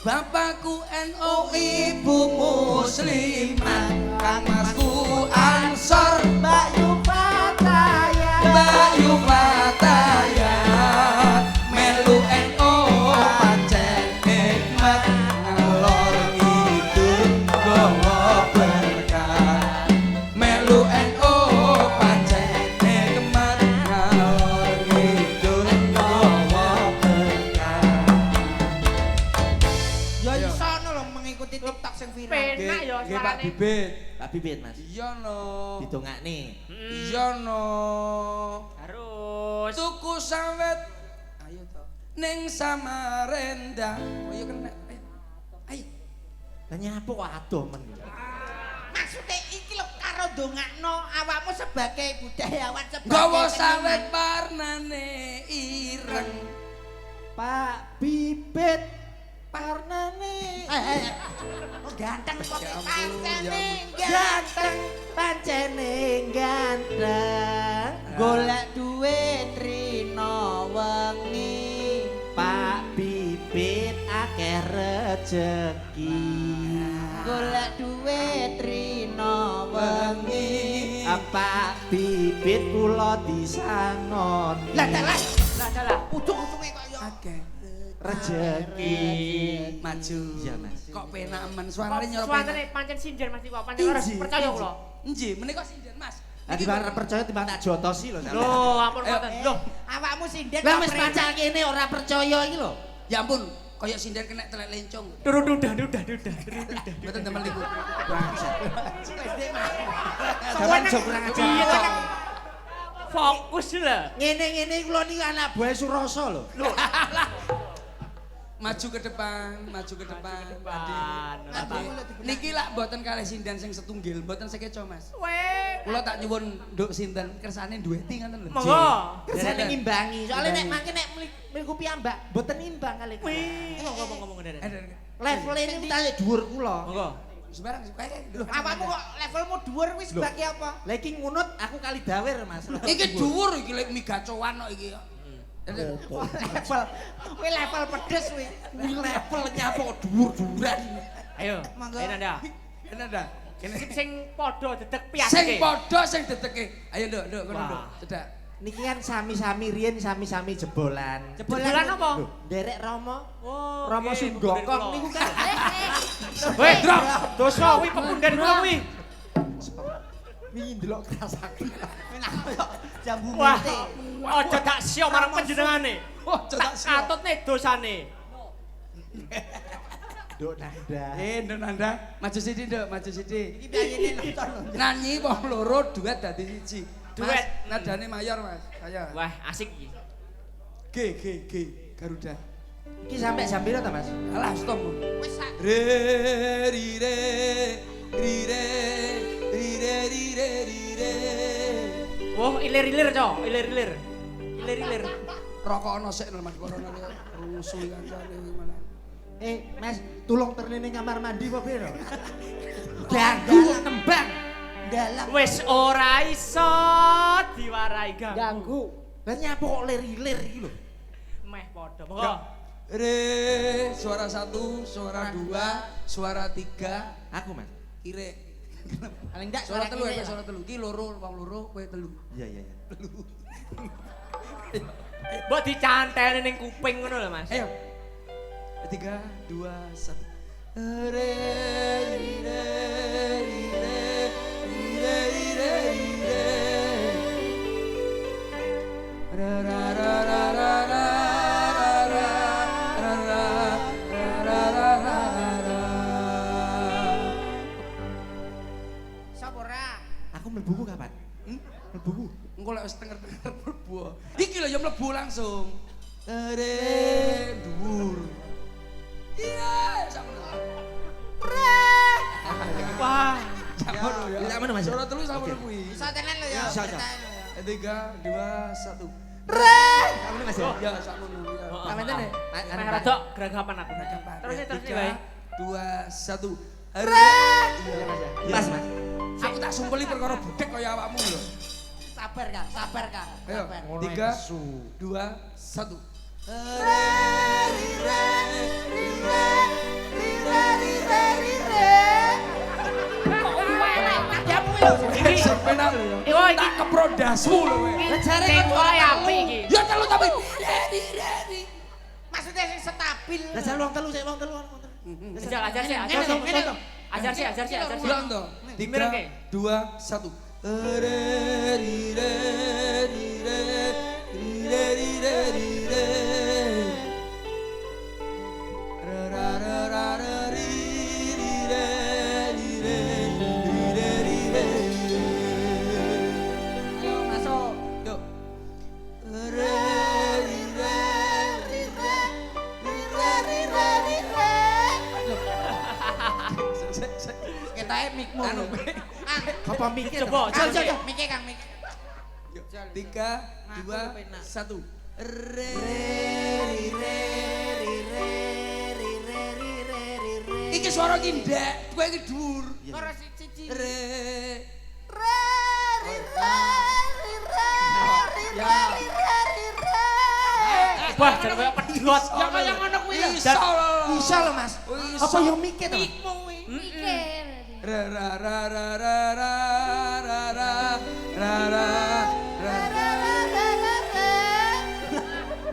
Bapakku NU, ibu muslimat, kamasku ansor, Mbak Yupataya. Mbak Yupataya, melu NU pancen nikmat, ngalor ngidul gawa berkah. Melu NU pancen nikmat, ngalor ngidul gawa berkah. Ya iso lho mengikuti TikTok sing viral. Penak ya Nggih Pak suarane. Bibit. Pak Bibit Mas. Iya no. Didongakne. Iya no. Harus. Tuku sawet. Ayo to. Ning Samarinda. Oh iya kena. Ayo. Lah nyapu kok adoh men. Maksudnya iki lho karo dongakno awakmu sebagai budayawan sebagai Gawa seniman. sawet warnane ireng. Pak Bibit warnane Oh ganteng kok Ya ampun, pancene ya ganteng pancene ganteng golek duit rino wengi Pak Bibit akeh rejeki golek duit rino wengi Pak Bibit kula disangoni lah dalah Lah. ujung-ujunge kok yo Akeh rejeki maju. Iya, Mas. Kok penak men suarane nyorok. Suarane pancen sinjen Mas Iwa, pancen ora percaya kula. Nggih, menika sinden Mas. Adi bareng percaya timbang tak jotosi lho sampean. Loh, ampun mboten. Loh, awakmu sinden Lah kok wis preman. pancak kene ora percaya iki lho. Ya ampun, kaya sinden kena telek lencong. turun dudah. Mboten temen niku. Sampeyan aja kurang ajar. Piye to? Fokus lho. Ngene-ngene kula niki anak buah Surasa lho. Maju ke depan, maju ke depan. depan. Adi. Niki lak mboten kalih sinden sing setunggil, mboten sekeco Mas. Weh. Kula tak nyuwun nduk sinten kersane dueti ngoten lho. Monggo. Kersane ngimbangi. Soale nek mangke nek mliku piyambak mboten imbang kali. Wih, ngomong ngene. Level ini kita dhuwur kula. Monggo. Sembarang Lho, awakmu kok levelmu dhuwur kuwi sebagai apa? Lah iki ngunut aku kali dawir Mas. iki dhuwur iki lek migacowan kok iki. Level. Kuwi level pedes kuwi. Kuwi level nyapo dhuwur-dhuwuran. Ayo, Monggo. ayo Nanda. Kene ndak? Kene Sing padha dedek piake. sing padha sing dedeke. Ayo nduk, nduk kono Wah. nduk. Cedak. Niki kan sami-sami riyen sami-sami jebolan. Jebolan apa? Lho, nderek Rama. Oh, Rama nggih, Sundokong pepundhen niku kan. Weh, Drok. Dosa kuwi pepundhen kula kuwi. Wingi ndelok kerasake. Menapa yo jambu Wah, mete. aja tak sio marang panjenengane. Oh, cedak Tak katutne dosane. Nduk Nanda. Nduk Nanda, maju sithik nduk, maju sithik. Iki piyayene nonton lho. Nyanyi wong loro duet dadi siji. Duet. Mas, nadane mayor Mas. Ayo. Wah, asik iki. G Garuda. Iki sampe jam piro ta Mas? Alah stop. Wis sak Re ri re ri re ri re ri re ri re. Wah, ilir-ilir, Cok. Ilir-ilir. Ilir-ilir. Rokok ono sik lho Mas corona rusuh kancane gimana. Mas, tulung ternene kamar mandi apa piro? Ganggu nembang. dalam. Wis ora iso diwarai Ganggu. Lah nyapo kok lir-ilir iki lho. Meh padha. Monggo. Re, suara 1, suara 2, suara 3. Aku Mas. Kire. Paling ndak Suara telu kiri ya, suara telu. Ki loro, wong loro, kowe telu. Iya. Mbok dicanteni ning kuping ngono lho, Mas. Ayo. 3, 2, 1. Re, ri, re, ri, re, ri, re, ri, re, ri, re. Ra, ra, ra, ra, ra, ra, ra, ra, ra, ra, ra, ra, ra, ra. Sapa ora? Aku mlebu kapan? Mlebu. Engko lek wis tenger-tenger mlebu. Iki lho ya mlebu langsung. Re, dhuwur. Iya, sampeyan. Wah, telu sampun kuwi. Iso tenan lho ya. Bisa. 3 2 1. Kamu Mas ya. Ya sakmono ya. Kamen deh. Meh rodok gragapan aku. Terus wae. 2 1. Pas, Mas. Aku tak sumpeli perkara budek kaya awakmu lho. Sabar Kak, sabar Kak. Ayo. Sabar. 3 2 1. Nadamu lho. Sepenak lho. Iwo iki Tak keprodasmu lho kowe. Jare tempo apik iki. Ya telu tapi. Maksudnya sing stabil. Lah jare wong telu, wong telu. Ajar sih. Ajar sih. Ulang to. 3 2 1. Ayo masuk. Yuk. Ketae mikmu lho. Apa mikir? Coba, Kang, coba. Mike Kang, Mike. 3 2 1. Iki suara ki ndek, kowe iki dhuwur. Ora siji. Wah, jan koyo pedhot. Ya kaya ngono kuwi lho. Iso. Bisa lho, Mas. Iso. Apa yang mikir to? Mikmu kuwi. Mikir. Ra ra ra ra ra ra ra ra ra ra ra.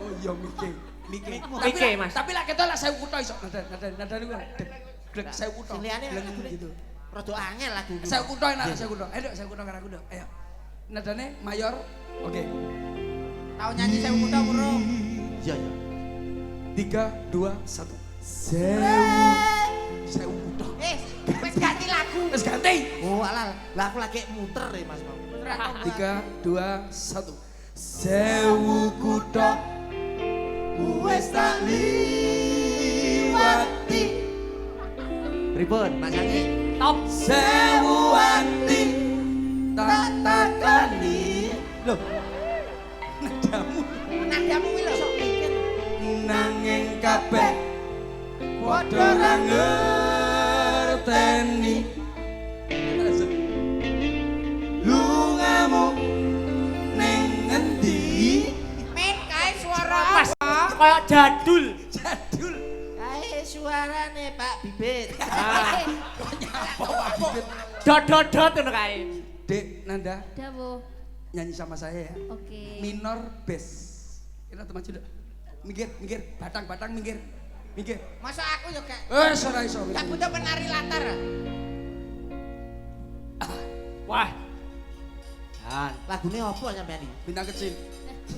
Oh iya mikir. Mikir, Mas. Tapi lek ketok lek 1000 kutho iso nada niku. Dek 1000 kutho. Siliane gitu. Rada angel lagu. 1000 kutho enak 1000 kutho. Ayo 1000 kutho karo aku nduk. Ayo. Nadane mayor. Oke. Tau nyanyi 1000 kutho urung? Iya, iya. 3 2 1. 1000 kutho. Wis ganti lagu. Wis ganti. Oh, alah. Lah aku lagi muter ya, Mas. 3 2 1. 1000 kutho wis tak liwati. Pripun, Mas Sangi? Top. 1000 anti tak takani. Loh. Nadamu kuwi lho sok mikir. Nanging kabeh padha ra ngerteni. Lungamu ning ngendi? Men kae suara Mas, koyo jadul. Jadul. Kae suarane Pak Bibit. Dot-dot ngono kae. Dek, Nanda, Dawo. nyanyi sama saya ya. Oke. Minor bass. Kita teman sudah. Minggir, minggir, batang-batang minggir. Minggir. Masa aku yo gak Ora iso. gak butuh penari latar. Wah, Dan lagune apa sampean iki? Bintang kecil.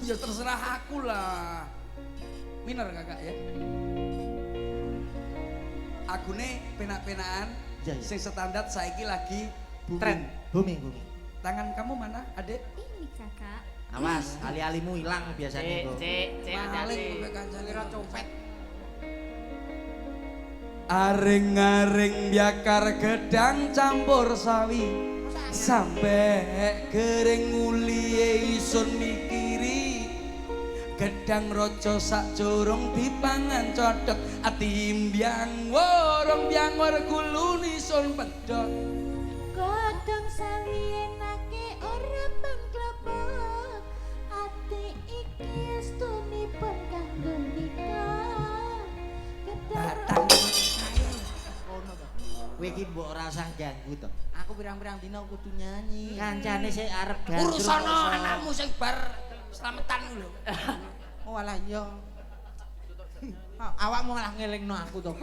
Ya terserah aku lah. Minor kakak ya. Agune penak-penakan Iya, iya. sing standar saiki lagi booming. Tren. Booming. Tangan kamu mana, Adek? Ini kakak. Awas, ali-alimu hilang biasanya kok. cek, Maling hati-hati. kowe kancane Kira copet. Aring-aring biakar gedang campur sawi sampai kering uliye isun mikiri gedang rojo sak jorong dipangan codot ati mbyang worong mbyang wor kulun isun pedot Godhong sawi enake ora pangklopo. Ati iki estunipun kanggo nikah. batang Kowe iki mbok ora usah ganggu to. Aku pirang-pirang dina kudu nyanyi. Kancane sik arep gandrung. urusono anakmu sing bar slametan lho. Oh alah iya. Awakmu malah ngelingno aku to.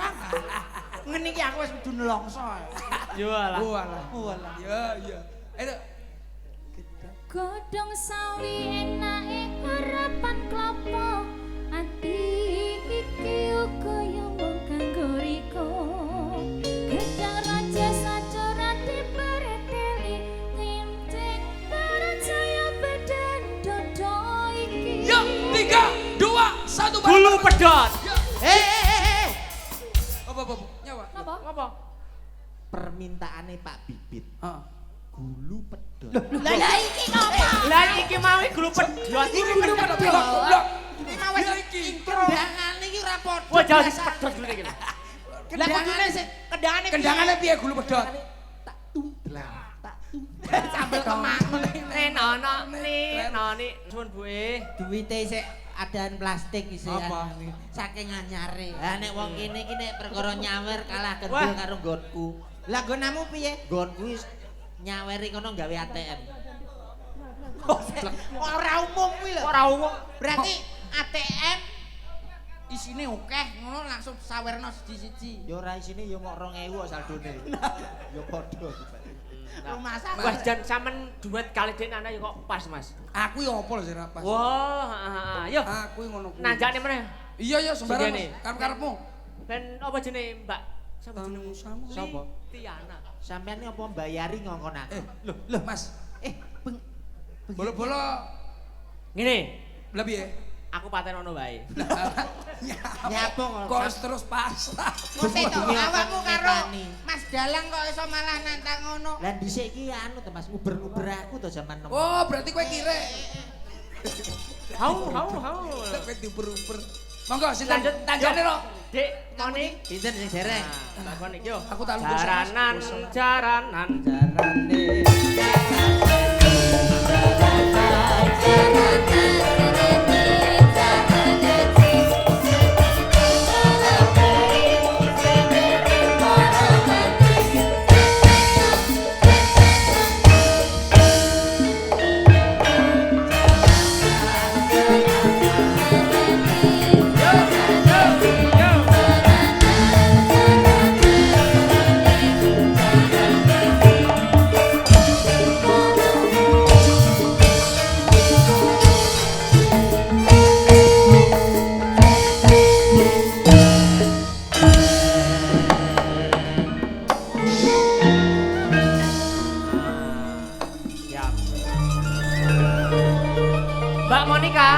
Ngene iki aku wis kudu nelongso. Yo alah. Oh alah. Oh alah. Ya ya. Ayo. Godhong sawi enake ora pangklopo. Ati iki uga yo mung kanggo riko. Gedang raja sajoran dipereteli ngincing Barajaya badan dodo iki. Yuk 3 2 1 Bulu pedot. Apa nyawa? Napa? Apa? Permintaane Pak Bibit. Heeh. Gulu pedot. Lah iki ngopo? Lah iki mau glu pedhot. Iki kudu pedhot goblok. Iki mau wis kendangan iki ora padha. Wah jangan pedhot glu iki. Lah kudune sik kendangane Kendangane piye gulu pedhot? sambel kemangun. Noni suwun Bu e. Duwite sik adaan plastik isi Apa? saking anyare. Lah nek wong kene iki nek perkara nyawer kalah gendul Wah. karo nggonku. Lah nggonamu piye? Nggonku wis nyaweri kono gawe ATM. Ora umum kuwi lho. Ora umum. Berarti ATM isine akeh ngono langsung sawerno siji-siji. Ya ora isine ya mok 2000 kok saldone. Ya padha. Rumah Wah sakit. jan sampean duet kali dek ana ya kok pas Mas. Aku yo opo lho sing ra pas. Wah, yo. Aku ngono kuwi. Nanjakne meneh. Iya sembarang. Sugene. Karep-karepmu. Ben apa jenenge Mbak? Sapa jenengmu? Sapa? Tiana. Sampeyan iki apa mbayari ngongkon aku? Loh Mas. Bolo-bolo Ngene, lha piye? aku paten ono wae. Nyapung Kos terus pasrah. Kote to Dunia awakmu kan karo nekani. Mas Dalang kok iso malah nantang ngono. Lah dhisik iki anu to Mas, uber-uber aku to zaman nom. Oh, berarti kowe kire. Hau. Kowe diuber-uber. Monggo sinten Lanjut, tanggane ro. Dek, Moni. Pinten sing dereng? Nah, takon iki yo. Aku tak lungguh Jaranan, sama. jaranan. Siap. Mbak Monica,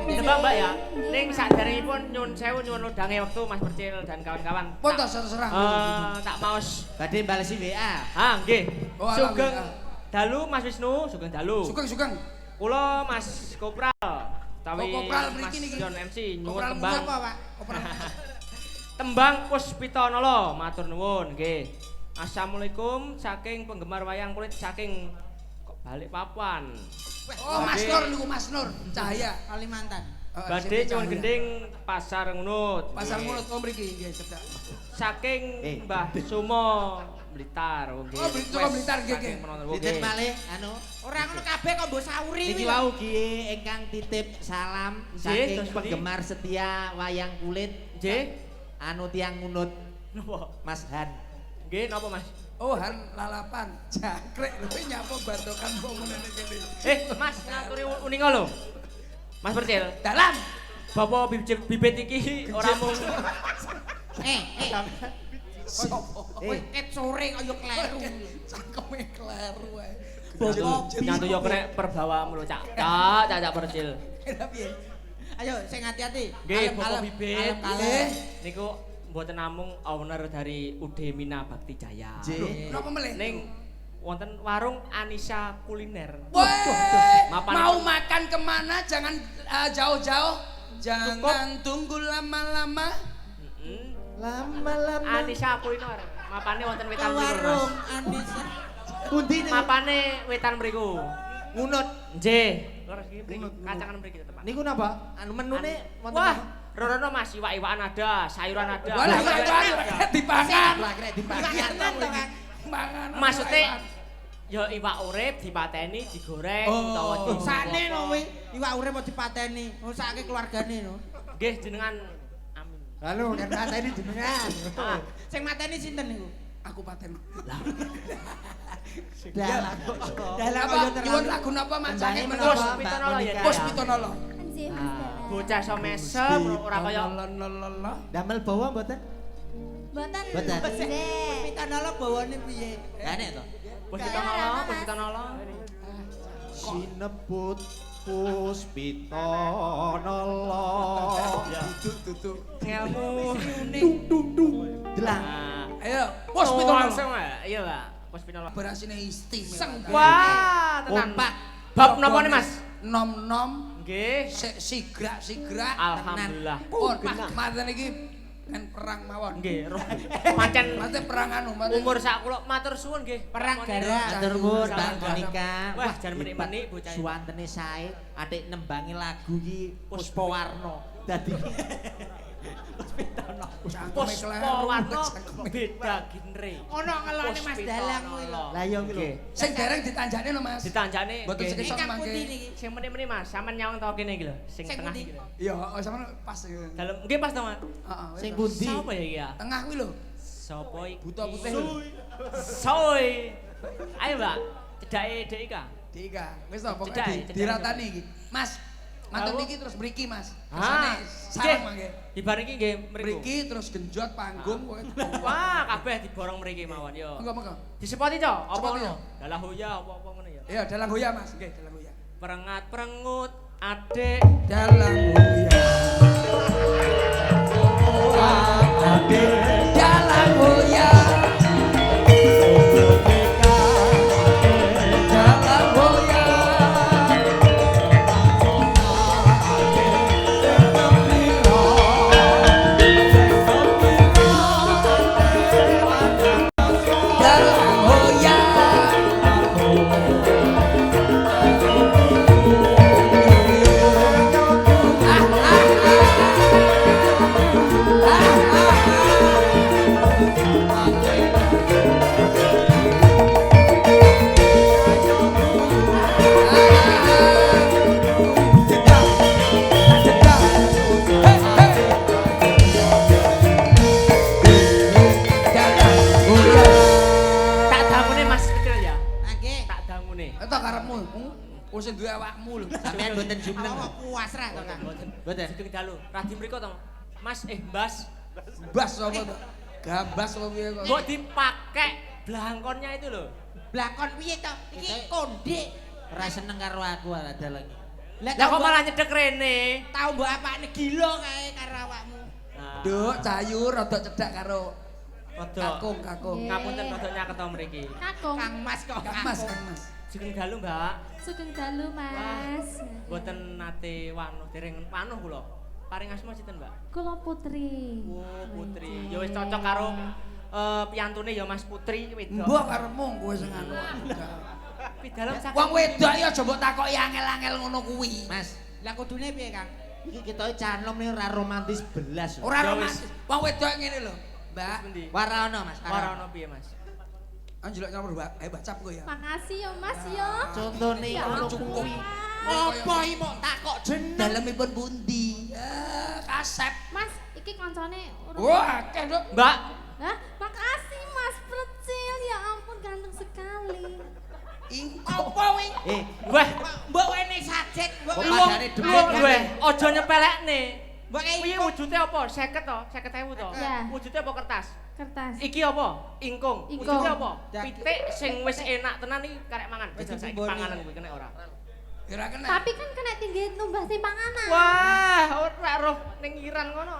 nebak Mbak ya. Ning saderengipun nyuwun sewu nyuwun ludange wektu Mas Percil dan kawan-kawan. Pun to serah. Tak maos. Badhe balesi WA. Ah, nggih. Oh, alah, Sugeng WA. dalu Mas Wisnu, sugeng dalu. Sugeng. Kula Mas Kopral. Tawi Oh, Kopral Mas mriki niki. John MC nyuwun Kopral tembang. Apa, Pak? Tembang Puspitanala, matur nuwun nggih. Assalamualaikum saking penggemar wayang kulit saking Balikpapan. Oh, Mas Nur niku Mas Nur Cahaya. Kalimantan. Badhe nyuwun gending Pasar Ngunut. Pasar Mulut oh mriki nggih cedak. Saking Mbah Sumo Blitar nggih. Oh, Saka Blitar, nggih, Saking nggih. penonton, Pinten nggih. malih anu? Ora ngono kabeh kok mbok sauri Niki kuwi. wau ki ingkang titip salam saking dos pundi? penggemar setia wayang kulit Nggih. anu tiang ngunut Napa? Mas Han. Nggih napa Mas? Oh, Han lalapan. Jangkrik lho nyapa bandokan wong ngene kene. Mas ngaturi uninga lho. Mas Percil, Dalam. Bapak bibit iki ora mung Sopo? Ket sore kaya kleru. Cangkeme kleru ae. nyantu yo kena perbawamu lho, Cak. Cak Percil. Kira piye? Ayo sing hati-hati. Nggih, Kalem, Bapak kalem, Bibit. kalem, kalem. Niku mboten namung owner dari Udemina Bakti Jaya. Nggih. Napa melih? Ning wonten warung Anissa Kuliner. Weh, Mapan- mau makan kemana jangan jauh-jauh. Jangan tunggu lama-lama. Heeh. Lama-lama Anissa Kuliner. Mapane wonten wetan mriku, Warung Mas. Andisa. pundi niku? Mapane wetan mriku. Ngunut. Nggih. Leres iki mriki, kacangan mriki teman. Niku napa? Anu menune wonten Wah, apa? rono Mas, iwak-iwakan ada, sayuran ada. Walah, iwak dipangan. Lah krek dipangan. Panganan to kan. Mangan. Maksudnya ya iwak urip dipateni, digoreng utawa Oh. Sakne no kuwi iwak urip kok dipateni. Ngusake keluargane no. Nggih jenengan amin. Lalu kan mateni jenengan. Ah, Sing mateni sinten niku? Aku paten. Dalam. Dalam Apa? kaya Iwon terlalu. lagu napa macake Tembangnya menapa? Pos Mbak Pitonolo ya. Monica. Pos Pitonolo. Anjir, Mas Dalang. Bocah iso mesem ora kaya Lololololo. Damel bawa mboten? Mboten. Mboten. Nggih. Pitanolo bawane piye? Enek to. Pos Pitonolo, Pos Pitonolo. Sinebut Puspitanala. Tutuk. Ngelmu. Delang. Nah, Ayo, Pos Pitonolo. Langsung, iya, Pak. Wes final. Berasine istimewa. Wah, tenan. Kompak. Bab napa nih, Mas? Nom-nom Nggih. sigrak-sigrak Alhamdulillah. Pun manten iki kan perang mawon. Nggih, pancen Manten perang anu, manten umur sak kula matur suwun nggih. Perang gara. Matur nuwun Salam Mbak dalam. Monika. Wah, jan menik-menik bocah. Suwantene sae, atik nembangi lagu iki Puspawarna. Dadi Puspawarna beda genre. Ono ngelone Mas Dalang kuwi lho. Lah ya kuwi lho. sing dereng ditanjakne lho Mas. Ditanjane Mboten nggih. sekesok Ingkang mangke. putih niki. Sing menit-menit Mas, sampean nyawang to kene iki lho, sing Sing tengah pundi? iki lho. Iya, sampean pas. Dalem nggih pas to, Mas. Heeh. Sing pundi? Sapa ya iki ya? Tengah kuwi lho. Sapa iki? Buta putih. Soy. Ayo, Mbak. Cedake Dek Ika. Dika, wis to pokoke Cedhak, diratani iki. Mas, mantun Awo. iki terus mriki Mas. Ah, Kesane sareng mangke. Dibar iki nggih mriku. Mriki terus genjot panggung pokoke. Wah, kabeh diborong mriki mawon yo. Monggo. Disepoti to? Apa Sepoti, ngono? yo. Dalah hoya apa ngono ya. Iya, dalang goyah Mas. Nggih, dalang goyah. Perengat-perengut adik Dalang goyah. Dalang goyah. Dalang goyah. Dalang goyah. tak dangune Mas kecil ya. Nggih. Tak dangune. Itu karepmu. Wis duwe awakmu lho. Sampeyan mboten jumeneng. Awak puas ra to, Kang? Mboten. Sedeng dalu. Radi mriko to. Mas Mbas. Bas apa to? Gambas apa piye kok? Mbok dipake blangkonnya itu loh. Blakon piye to? Iki kondik. Ora seneng karo aku ada lagi. Lah kok malah nyedek rene? Tau mbok apane gila kae karo awakmu. Nah, Duk, cayu rada cedhak karo rada kakung. ngapunten rada nyaket to mriki. Kakung. Kang Mas kok Kang Mas, Kang Mas. Sugeng dalu, Mbak. Sugeng dalu, Mas. Mboten nate wanuh, dereng wanuh kula. Paring asma sinten, Mbak? Kula Putri. Oh, Putri. Ya wis cocok karo piyantune ya Mas Putri wedok. Mbok karepmu kowe sing anu. Pidalem sak. Wong wedok ya aja mbok takoki angel-angel ngono kuwi. Mas, Lah kudune piye, Kang? iki ketoke canom nih ora romantis belas. Ora Ya romantis. Wong wedok ngene lho, Mbak. Endi? Ora ono Mas. Ora ono piye, Mas? Anjelok nomor Mbak. Ayo Mbak cap kowe ya. Makasih ya, Mas ya. Contone Ya ngono ampun, kuwi. Mas. Apa iki mok takok jeneng? Dalemipun pundi? Kasep. Mas, iki kancane Wah, akeh, Duk. Mbak, Hah? Makasih Mas Precil. Ya ampun ganteng sekali. Apa kuwi? weh, Mbok wene sajet, mbok Kok lu padane demit kan? weh, aja nyepelekne. mbok kae Kuwi wujude apa? 50 to, 50.000 to. Ya. Wujude apa kertas? Kertas. Iki apa? Ingkung. Ingkung. Wujude apa? Dak- Pitik sing wis enak tenan iki karek mangan. Wis Jajal saiki ditimboni. panganan kuwi kena ora? Kira kena. Tapi kan kena tinggi numbah timbanganan. Wah, ora roh ning Iran ngono.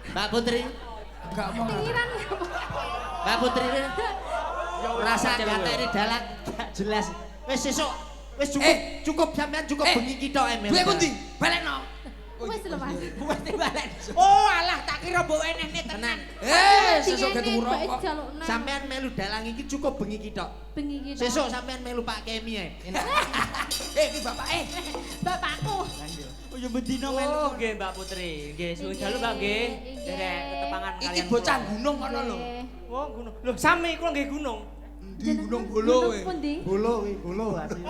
Mbak Putri, Enggak mau. Pinggiran ya. Mbak Putri. Ya Rasa kecil kata kuwi. ini dalang gak jelas. Wis sesuk, wis cukup, Eh. cukup sampean cukup Eh. bengi kita emel. Duwe pundi? Balekno. Wes lho Mas. Wes dibalen. Oh alah tak kira mbok enehne tenan. Sesuk ketuku Mbak rokok. jalukna. Sampean melu dalang iki cukup bengi kita. bengi kita. Sesuk sampean melu Pak Kemi ae. Enak. Iki bapak Bapakku. Oh ya bendino Oh, nggih Mbak Putri. Nggih, suwun dalu Mbak nggih. Nggih. Derek tetepangan iki kalian. bocah kula. gunung ngono lho. Oh, gunung. Loh, sami kula nggih gunung. Di gunung bolo we. Pundi? Bolo wi, bolo hasil.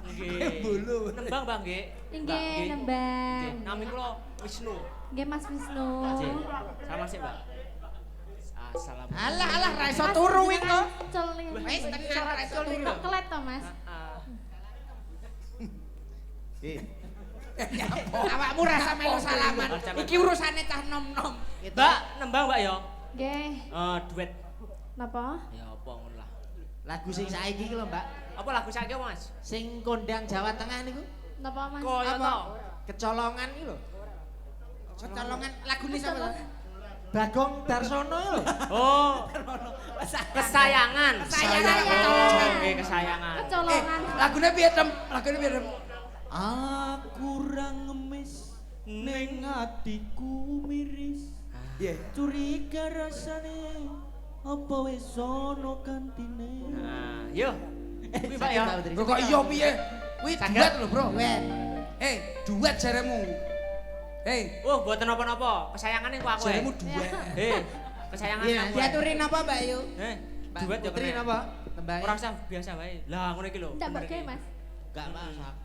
Nggih. Bolo. Nembang Mbak nggih. Mbak, Nggih, nembang. Nggih, nami kula Wisnu. Nggih Mas Wisnu. Nggih. Sama sih, Mbak. Assalamualaikum. Alah ra iso turu wing kok. Wis Wis tenan ra iso turu. Kok kelet to Mas? Nggih. Awakmu rasa melu salaman. Iki urusane cah nom-nom. Mbak, nembang Mbak ya? Nggih. Duet. Napa? Ya apa ngono lah. Lagu sing saiki iki lho, Mbak. Apa lagu saiki apa, Mas? Sing kondang Jawa Tengah niku. Napa Mas? Kaya to. Kecolongan iki lho. Kecolongan lagune sapa to? Bagong Darsono iki lho. Oh. Kesayangan. Kesayangan. Nggih, kesayangan. Kecolongan. Lagune piye, Dem? Lagune piye, Dem? Aku ra ngemis ning atiku miris. Piye? Curiga rasane apa wis ana kantine. Nah, yo. Kuwi Pak ya. Lho kok iya piye? Kuwi duet lho, Bro. Duet. Duet jaremu. Oh, mboten napa-napa. Kesayangane ku aku. Jaremu duet. Kesayangane aku. Diaturin apa Mbak Yu? Duet yo Putri kena. napa? Tembang. Ora usah biasa wae. Lah ngono iki lho. Ndak mbak gawe Mas. Gak masak.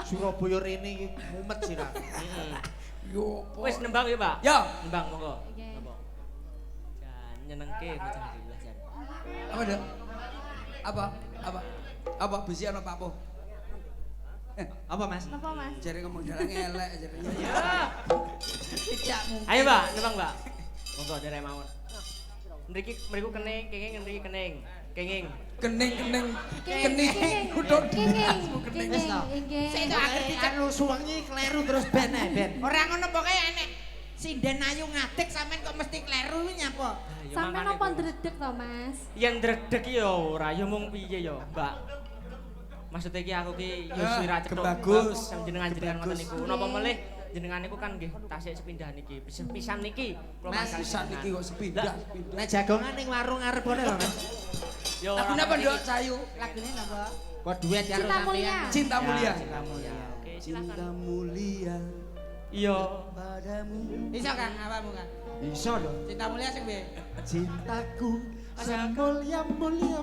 Surabaya rene iki mumet sih ra. Yo. Wis nembang ya, Pak? Yo. Nembang monggo. Oke. Napa? Jan nyenengke bocah iki jan. Apa, Dek? Apa besi ana Pak Po? Apa Mas? Napa Mas? Jare ngomong dalang elek jare. Tidak mungkin. Ayo, Mbak, nembang, Mbak. Monggo derek mawon. Mriku kening, kenging mriki kening. Kenging. Kening. Kenging. Kenging. Sik tak ngerti cek Anu suwengi kleru terus ben ae ben. ora ngono pokoke enek sinden ayu ngadeg sampean kok mesti kleru iki nyapa? Sampai napa ndredeg to Mas? Yang ndredeg ya ora, ya mung piye ya, Mbak. Maksudnya iki aku ki ya suwira cethuk. Bagus. Jenengan ngoten niku. Napa melih jenengan niku kan nggih tasik sepindah niki. Pisan niki kula Mas, mangsal Pisan jenengan. iki kok sepindah. Nek jagongan ning warung ngarep kene lho Mas. Ya ora. Lagune apa, Nduk? Sayu. Lagune napa? Kok duet karo Cinta mulia. sampean. Cinta mulia. Cinta mulia. Oke, silakan. mulia Iya. padamu. Iso kan apamu kan? Iso lho. Cinta mulia sing piye? Cintaku mulia.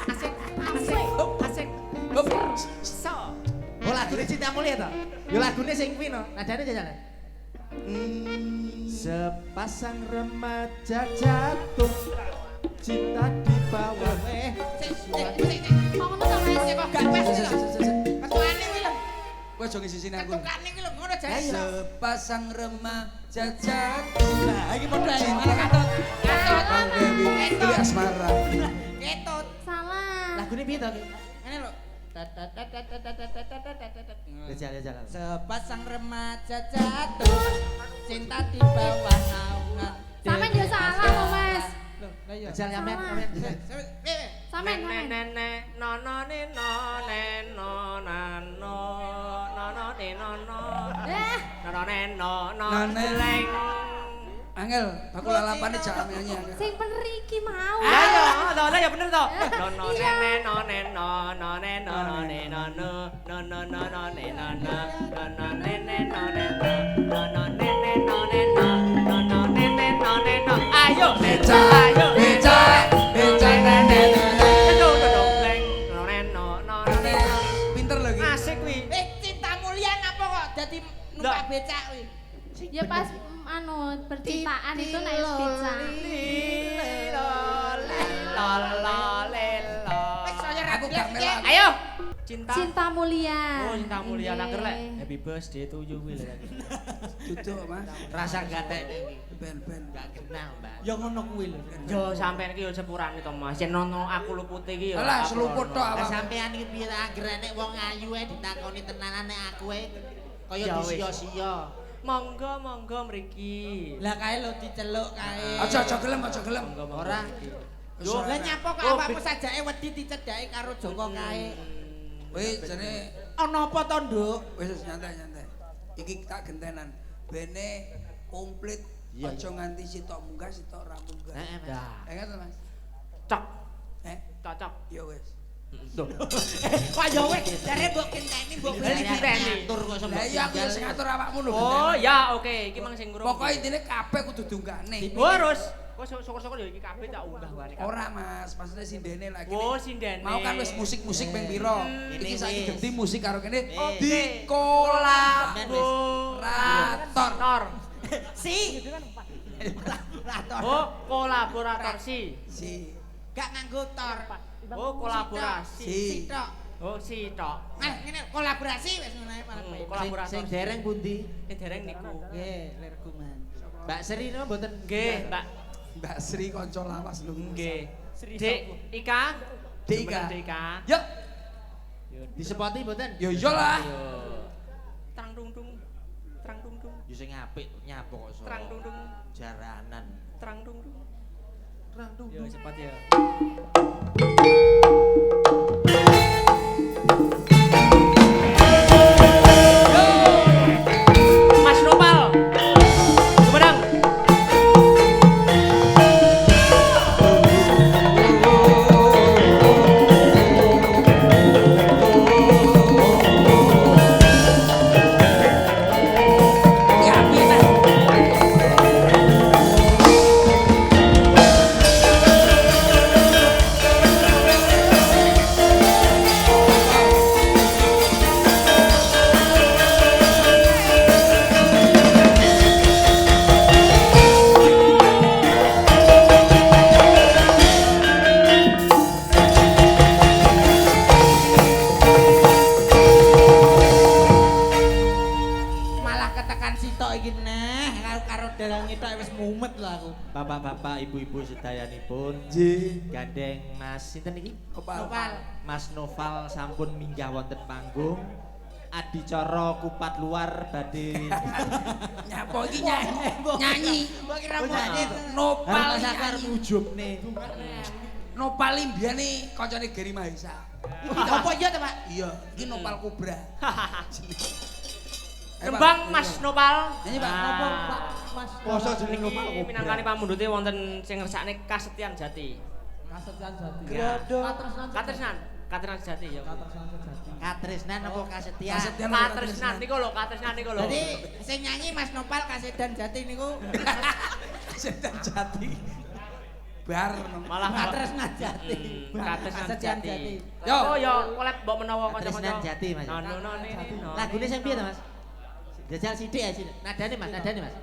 Asik. So. Oh lagune Cinta Mulia to? Yo lagune sing kuwi no. Nadane jajal. Sepasang remaja jatuh cinta di bawah. Mau ngono to Mas? Sik kok gak wes lho. Ketuane kuwi lho. Kowe aja ngisi sini aku. Ketukane kuwi lho ngono jae. Sepasang remaja jatuh. Nah, iki padha ae. Bang Dewi Beli Asmara. Ketut. Salah. Lagune piye to? Ngene lho. Jajal. Sepasang remaja jatuh cinta di bawah naungan. Sampeyan yo salah to Mas. Loh, lah iya. Jajal sampean. Sampeyan. Nenek nono ne no ne no nano nono ne nono nono ne no no Nane. leng. Angel, aku lalapane jangan nyanyi Angel. Sing bener iki mau. Ayo, to ya bener to. Nono Iya. ne no ne no no ne no no ne no no no no no no ne no no no no ne ne no ne no no no ne ne no ne no no no ne ne no ne no. Ayo, Beca, ayo, beca, beca, nenek. Dong dong leng. No ne no no ne no. Pinter lagi. Asik kuwi. Cinta mulia napa kok dadi numpak becak kuwi? Ya pas percintaan itu naik pizza. Wis saya Aku gak melak. Ayo. Cinta. Cinta mulia. Oh, cinta mulia tak Nggih. lek. Happy birthday to you kuwi lho tadi. Duduk, Mas. Rasa gatek iki. Ben. Gak kenal, Mbak. Ya ngono kuwi lho. Yo sampean iki yo sepurane to Mas. Yen nono aku luput iki yo. Alah, seluput tok Lah awak. sampean iki piye anggere nek wong ayu ae ditakoni tenanan nek aku ae kaya Ya wis. disia-sia. Monggo mriki. Lah kae lho diceluk kae. Aja gelem. Monggo. Ora. Yo Lah nyapa kok Oh, awakmu sajake wedi dicedhaki karo Joko kae. Wis jane Ana apa to, Nduk? wis nyantai. Iki tak gentenan. Bene komplit. Aja nganti sitok munggah sitok ora munggah. Heeh, Mas. Dah. Enget to, Mas? Cok. Cocok. Ya wis. Loh. Kok ya wis, jare mbok genteni mbok Lah, beli. genteni. Ngatur kok sampe. Lah iya aku wis ngatur awakmu lho. Oh, ya oke, iki mang sing ngurung. Pokoke intine kabeh kudu diunggahne. Harus. Kok syukur-syukur ya iki kabeh tak unggah wae. Ora, Mas, maksudnya sindene lagi. Oh, sindene. Mau kan wis musik-musik ping piro? Ini Iki saiki wis. ganti musik karo kene Oke. dikolaborator. Tor. Si. Oh, kolaborator si. Si. Gak nganggo tor. Oh, kolaborasi. Si. Tok. Oh, si tok. Ngene kolaborasi wis ngono ae paling baik. Kolaborator. Sing dereng pundi? Sing dereng niku. Nggih, lerku man. Mbak Sri napa mboten? Nggih, Mbak. Mbak Sri kanca lawas lho. Nggih. Dek Ika. Dek Ika. Demen Dek Ika. Yo, Disepoti mboten? yo iyalah. Yo. Trang dung dung. Trang dung dung. Yo sing apik nyapa kok iso. Trang dung dung. Jaranan. Trang dung dung. Yo cepat ya. Mas Nopal. Sumedang. Ya piye Malah ketekan sitok iki neh karo dalange tok wis mumet lho aku. Bapak-bapak, ibu-ibu sedayanipun, gandeng Mas sinten iki? Nopal. Mas Noval sampun minggah wonten panggung. Adicara kupat luar badhe Nyapa iki nyanyi. Mbok kira Oh, nyanyi. Nopal sakar nyanyi. ujubne. Nopal imbiane kancane Geri Mahesa. Iki apa ya to, Pak? Iya, iki Nopal Kobra. Tembang Mas Nopal. Nyanyi, Pak. Apa, Pak? Mas? Poso jeneng Niki Nopal minangkani pamundhute wonten sing ngersakne Kasetyan Jati. Kasetyan Jati. Ya. Katresnan. Katresnan Jati ya. Katresnan apa kasetyan? Kasetyan Katresnan niku lho, Katresnan niku lho. Jadi sing nyanyi Mas Nopal Kasedan Jati niku Sedan Jati. Bar. Malah Katresnan Jati. Katresnan Kasetyan Jati. Yo. Oh ya, kolab mbok menawa kanca-kanca. Katresnan Jati, Mas. No no no no. Lagune sing piye to, Mas? Jajal sithik ya, sithik. Nadane, Mas, nadane, Mas.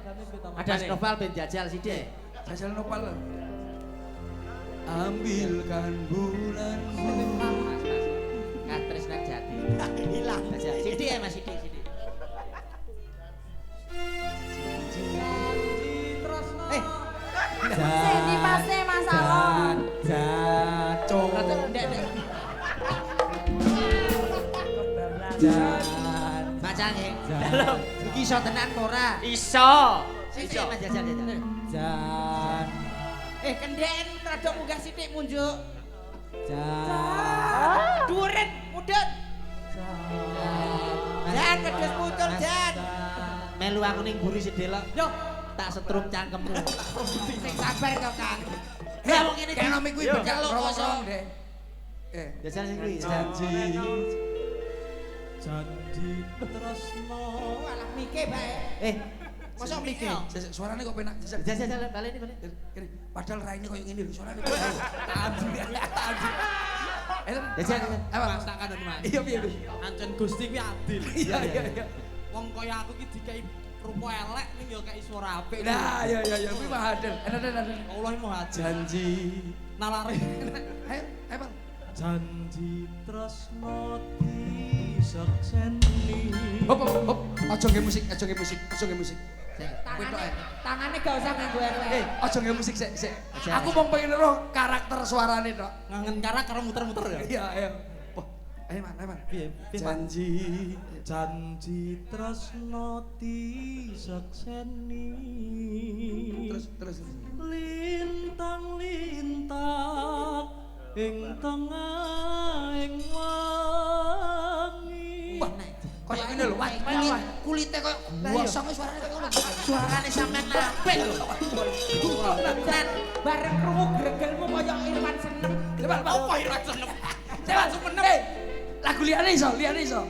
Ada Mas Noval ben jajal sithik. Jajal Nopal. Ambilkan bulanmu. Katresnan Jati. Hilang. Jajal sithik ya, Mas, sithik, sithik. Sing dipase Mas Alon. Jaco. Ndek. Bacaan ya. Dalam. Iki iso tenan apa ora? Iso. Sithik Mas jajal jajal. Jan. Kendhen rada munggah sithik munjuk. Jan. Dhuwurin mudhun. Jan wedhus muncul Jan. Melu aku ning mburi sedelok. Yo, Tak setrum cangkemmu. sing sabar to, Kang. Ya wong ngene Kayak nomi kuwi Yo, bekal kalau rowong deh. jajal sing kuwi. Janji tresno Walah mike bae. Eh, mosok mikir. Suarane kok penak. Jajal. Jajal balik ini balik. Kene, padahal raine koyo ngene lho suarane. Jajal. Apa? masakan Mas. Iya piye piye. Ancen Gusti kuwi adil. Iya iya iya. Wong kaya aku ki dikai rupa elek ning ya kei suara apik. Nah, iya iya iya kuwi mah adil. Enak. Allah mau haji. Janji. Nalare. Ayo, ayo Bang. Janji tresno disekseni. Hop hop hop. Aja nge musik. Tangane gak usah nganggo elek. Aja nge musik sik. Aku mau pengen roh karakter suarane tok. Ngangen cara karo muter-muter ya. Iya, ayo. Wah, ayo man. Piye? Janji tresno disekseni. Terus. Lintang-lintang ing tengahing wangi. Wah, kayak ngene lho. Wah, ini kulite koyo gosong suarane koyo ngono. Suarane sampean apik lho. Jan, bareng krungu gregelmu kaya Irwan Senem. Coba apa Irwan Senem? Coba sumenem. Lagu liyane iso.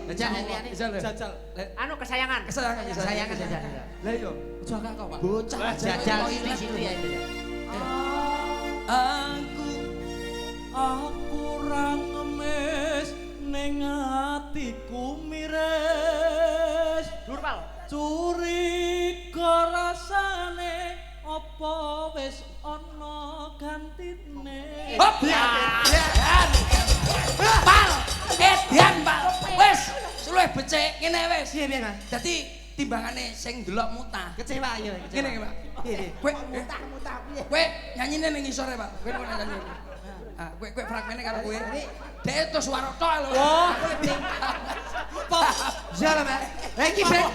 Jajal liyane. Jajal. Anu kesayangan. Sayangan jajal. Lah iya. Aja gak kok, Pak. Bocah jajal sithik ya itu. Aku ra ngemis ning atiku miris. Dur Pal. Curiga rasane apa wis ana gantine. Hop. Pal. Edian, Pak. Wis, luwih becik ngene wis. Piye piye, Mas? Dadi timbangane sing delok mutah. Kecewa ya. Ngene iki, Pak. Piye? Kowe Mutah piye? kowe nyanyine ning isore, Pak. Kowe nyanyi. Ah, kowe fragmene karo kowe. Dek itu suara tok lho. Oh, Pop. Jalan, Mas. Lah iki ben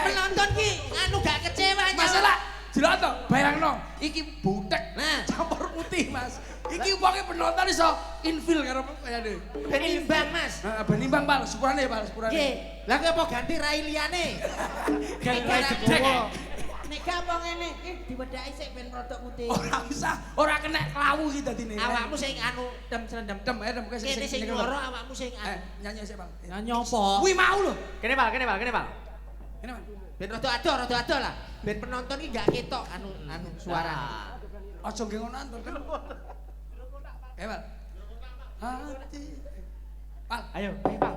penonton ki anu gak kecewa. Masalah jelok to, bayangno iki butek Nah, campur putih, Mas. Iki wonge penonton iso infil karo kayane. Ben imbang, Mas. Heeh, ben imbang, Pal. Sepurane, Pal, sepurane. Nggih. Lah kok apa ganti rai liyane? Ganti rai Degowo. Nek gak apa ngene, diwedhaki sik ben rodok putih. Ora usah, ora kena klawu iki dadine. Awakmu sing anu dem dem dem kene sing loro awakmu sing nyanyi sik, Bang. Nyanyi apa? Kuwi mau lho. Kene Pal, kene Pal, kene Pal. Kene, Bang. ben rada ado lah. Ben penonton iki gak ketok anu suara. Aja nggih ngono antur kan. Pal. Hati. Pal, Ayo, Pal.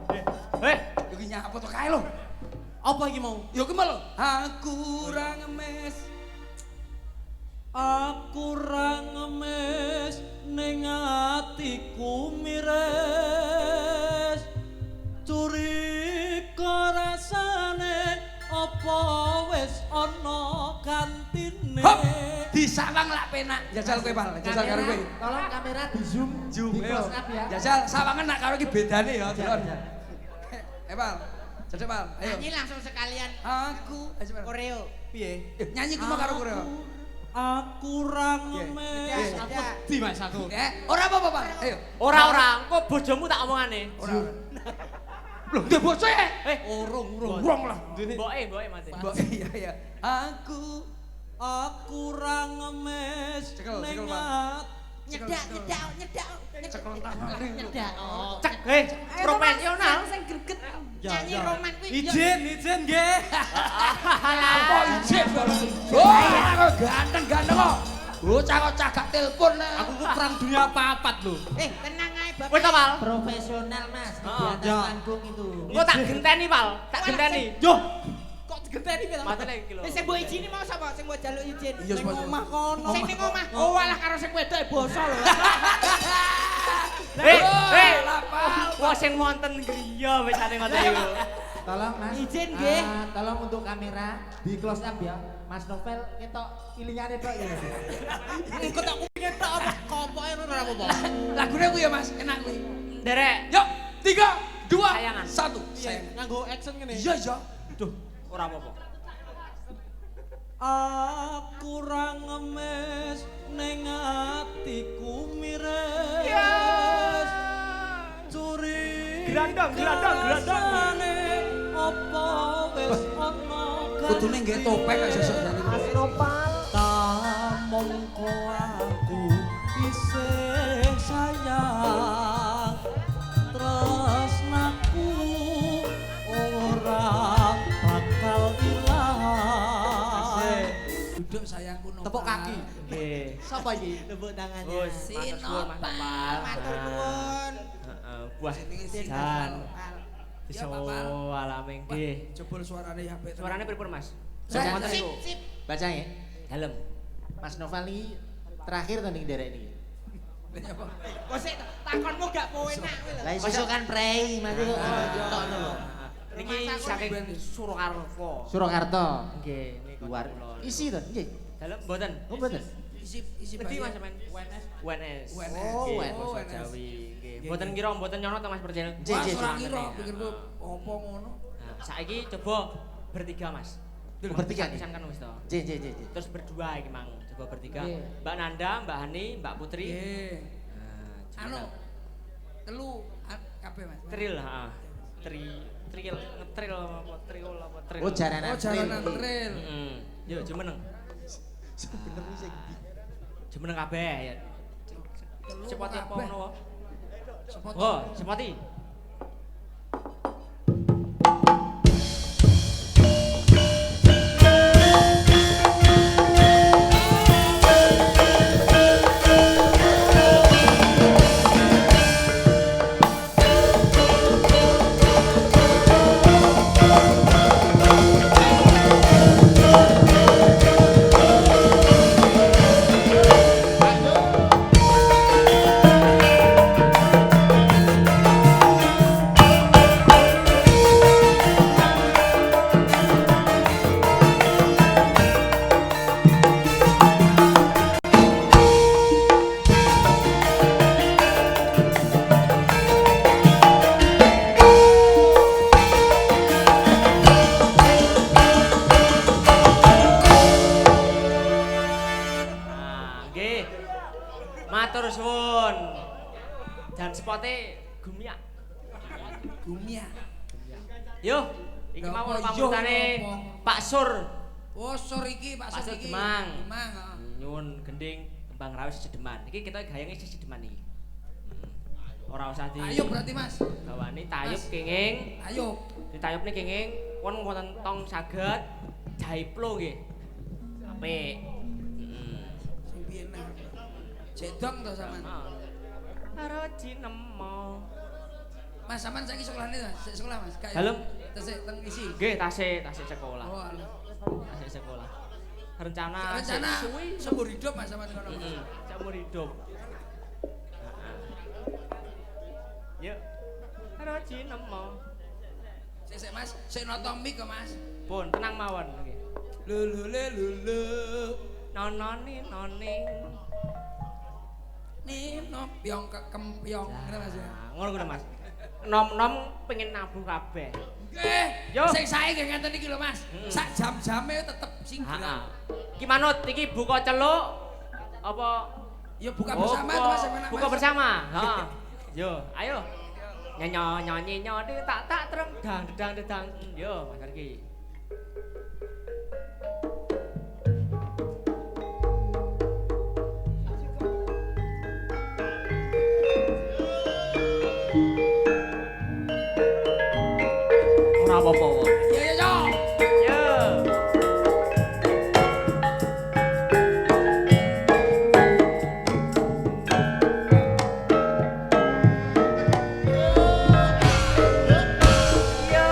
Heh. yo ki nyapa to kae lho. Apa iki mau? Yo ki mau lho. Aku ora ngemis. Aku ra ngemis ning atiku miris. Curiga rasane apa wis ana gantine. Hop, disawang lak penak. Jajal kowe, Pal. Jajal karo kowe. Tolong kamera di zoom, di Ayo. close up ya. Jajal sawangan nak karo iki bedane ya, Delon. Pal. Jajal, Pal. Ayo. Nyanyi langsung sekalian Aku, ayo Pal. koreo. Piye? Nyanyi ku mau karo kowe. Aku ra ngemis. Aku Di Mas aku. Ora apa-apa, Pal. Ayo. Ora, engko bojomu tak omongane. Ora. Lho, ndek bojo e. Urung. Wong lah. Mboke mati. Mbok iya iya. Aku ra ngemis Cekel, ning cekel, Pak. nyedak. Cekel tangan. Nyedak. Cek, heh, profesional. Sing greget. Nyanyi roman kuwi. Izin nggih. Apa izin bareng. Oh, kok ganteng-ganteng kok. Bocah kok cagak telepon. Aku ku perang dunia papat lho. Tenang ae, Bapak. Wis to, Pal? Profesional, Mas. Di atas Ya. panggung itu. Engko tak genteni, Pal. Tak genteni. Yo. Kok digenteni piye? Matene iki lho. Sing mbok izini mau sapa? Sing mbok jaluk izin. Iya, Ning omah kono. Sing ning omah. Oh, alah karo sing wedok basa lho. Heh, wah sing wonten griya wis ane ngoten iku. Tolong, Mas. Izin, nggih. Tolong untuk kamera di close up ya. Mas Novel ketok ilingane tok ya. Engko tak kupinge tok apa kopoke ora apa-apa. Lagune kuwi ya Mas, enak kuwi. Derek, Yuk, 3, 2, Sayangan. 1. Iya, nganggo action ngene. Iya, iya. duh, ora apa-apa. Aku ra ngemis ning atiku miris. Curi. Grandang. Apa wis ana Kudune nggih topeng kok sesuk jane. Mas Nopal. Mongko aku isih sayang tresnaku ora bakal ilang. Duduk sayangku Nopal. Tepuk kaki. Nggih. Sapa iki? Tepuk tangannya. Oh, Sinopal. Matur nuwun. Heeh, buah Jenenge jan. Ya, Iso Bapak. alame nggih. Jebul suarane ya apik. Suarane pripun, Mas? Sip, Wonten iku. sip. Baca ya. Dalem. Mas Novel ini terakhir to ning derek niki. Kok sik takonmu gak penak kowe lho. Lah iso kan prei, Mas iku tokno lho. Niki saking Surakarta. Surakarta. Nggih, niku Luar kula. isi to, nggih. Dalem mboten. Oh, mboten. Isi Endi Mas bayi. sampean? WNS. WNS. Oh, Nggih, WNS. basa Jawi. Nggih. Mboten kira mboten nyonot to Mas Percil. Nggih, Mas nggih. ora kira pikirku opo ngono. Nah, saiki coba bertiga, Mas. Bertiga nih. Pisan kan wis to. Nggih. Terus berdua iki mang, coba bertiga. Nggih. Mbak Nanda, Mbak Hani, Mbak Putri. Nggih. Nah, Anu, anu, telu kabeh Mas. tril, heeh. Tril, ngetril apa triol apa tril. Oh, jaranan Oh, jalanan trail. trail. Heeh. Yo jumeneng. Bener iki sing Jumeneng kabeh ya. Telu Cepati apa kabeh. ngono wae? Sepot. Oh, cepati. Matur suwun. Dan spotnya Gumia. Gumia. Yo, iki Lha mau apa, pamutane yo, apa? Pak Sur. Oh, Sur iki, Pak Pak Sur Sur iki. Demang. Demang, heeh. Nyuwun gending kembang rawis sedeman. Iki kita gayange sedeman iki. Ora usah di Ayo berarti Mas. bawani tayub Mas. kenging. Ayo. Ditayubne kenging won wonten tong saged jaiplo nggih. Apik. Sing piye nang. Jedong to sampean. Karo jinemo. Mas sampean saiki sekolahane Mas, sik sekolah Mas. Kayak Dalem. tesik teng isi. Nggih, tasih sekolah. Oh, alah. Tasih sekolah. Rencana suwi seumur hidup Mas sampean ngono. heeh, seumur hidup. Yuk. Karo jinemo. Sik Mas, sik nata mik kok Mas. Pun tenang mawon nggih. Lulu. Nononi noning. Nino pyong kekempyong. Ngono Mas ya. Ngono kuwi Mas. Nom-nom pengen nabuh kabeh. Nggih. Yo. Sing sae nggih ngenten iki lho Mas. Sak jam-jame tetep singgilan. Ki manut iki buka celuk apa Ya buka bersama itu Mas sampean. buka bersama. Heeh. Yo, ayo. Nyanyi nyodi tak terem dang. Yo, Mas Arki. Ora apa-apa. Yo. Yo. Yo.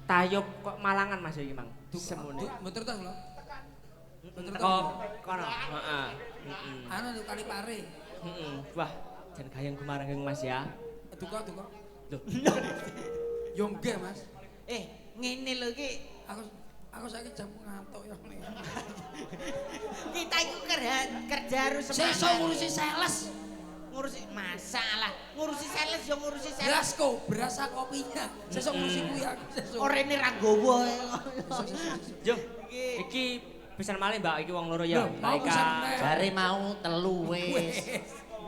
Tayub kok Malangan Mas iki, Mang. Semune. Betul ta kula? Teko kono. Heeh. Anu tuh kali pare. Wah, jan gayeng gumareng Mas ya. Duka. Loh. Yo nggih, Mas. Ngene lho iki. Aku saiki jam ngantuk ya. Kita iku kerja harus semangat. Sesuk ngurusi sales. Ngurusi masalah. Ngurusi sales yo ngurusi sales. Brasko, berasa kopinya. Sesuk ngurusi kuwi aku sesuk. Orene ra nggowo. Yo, iki pisan malih Mbak iki wong loro ya. Mau pisan meneh. Jare mau telu wis.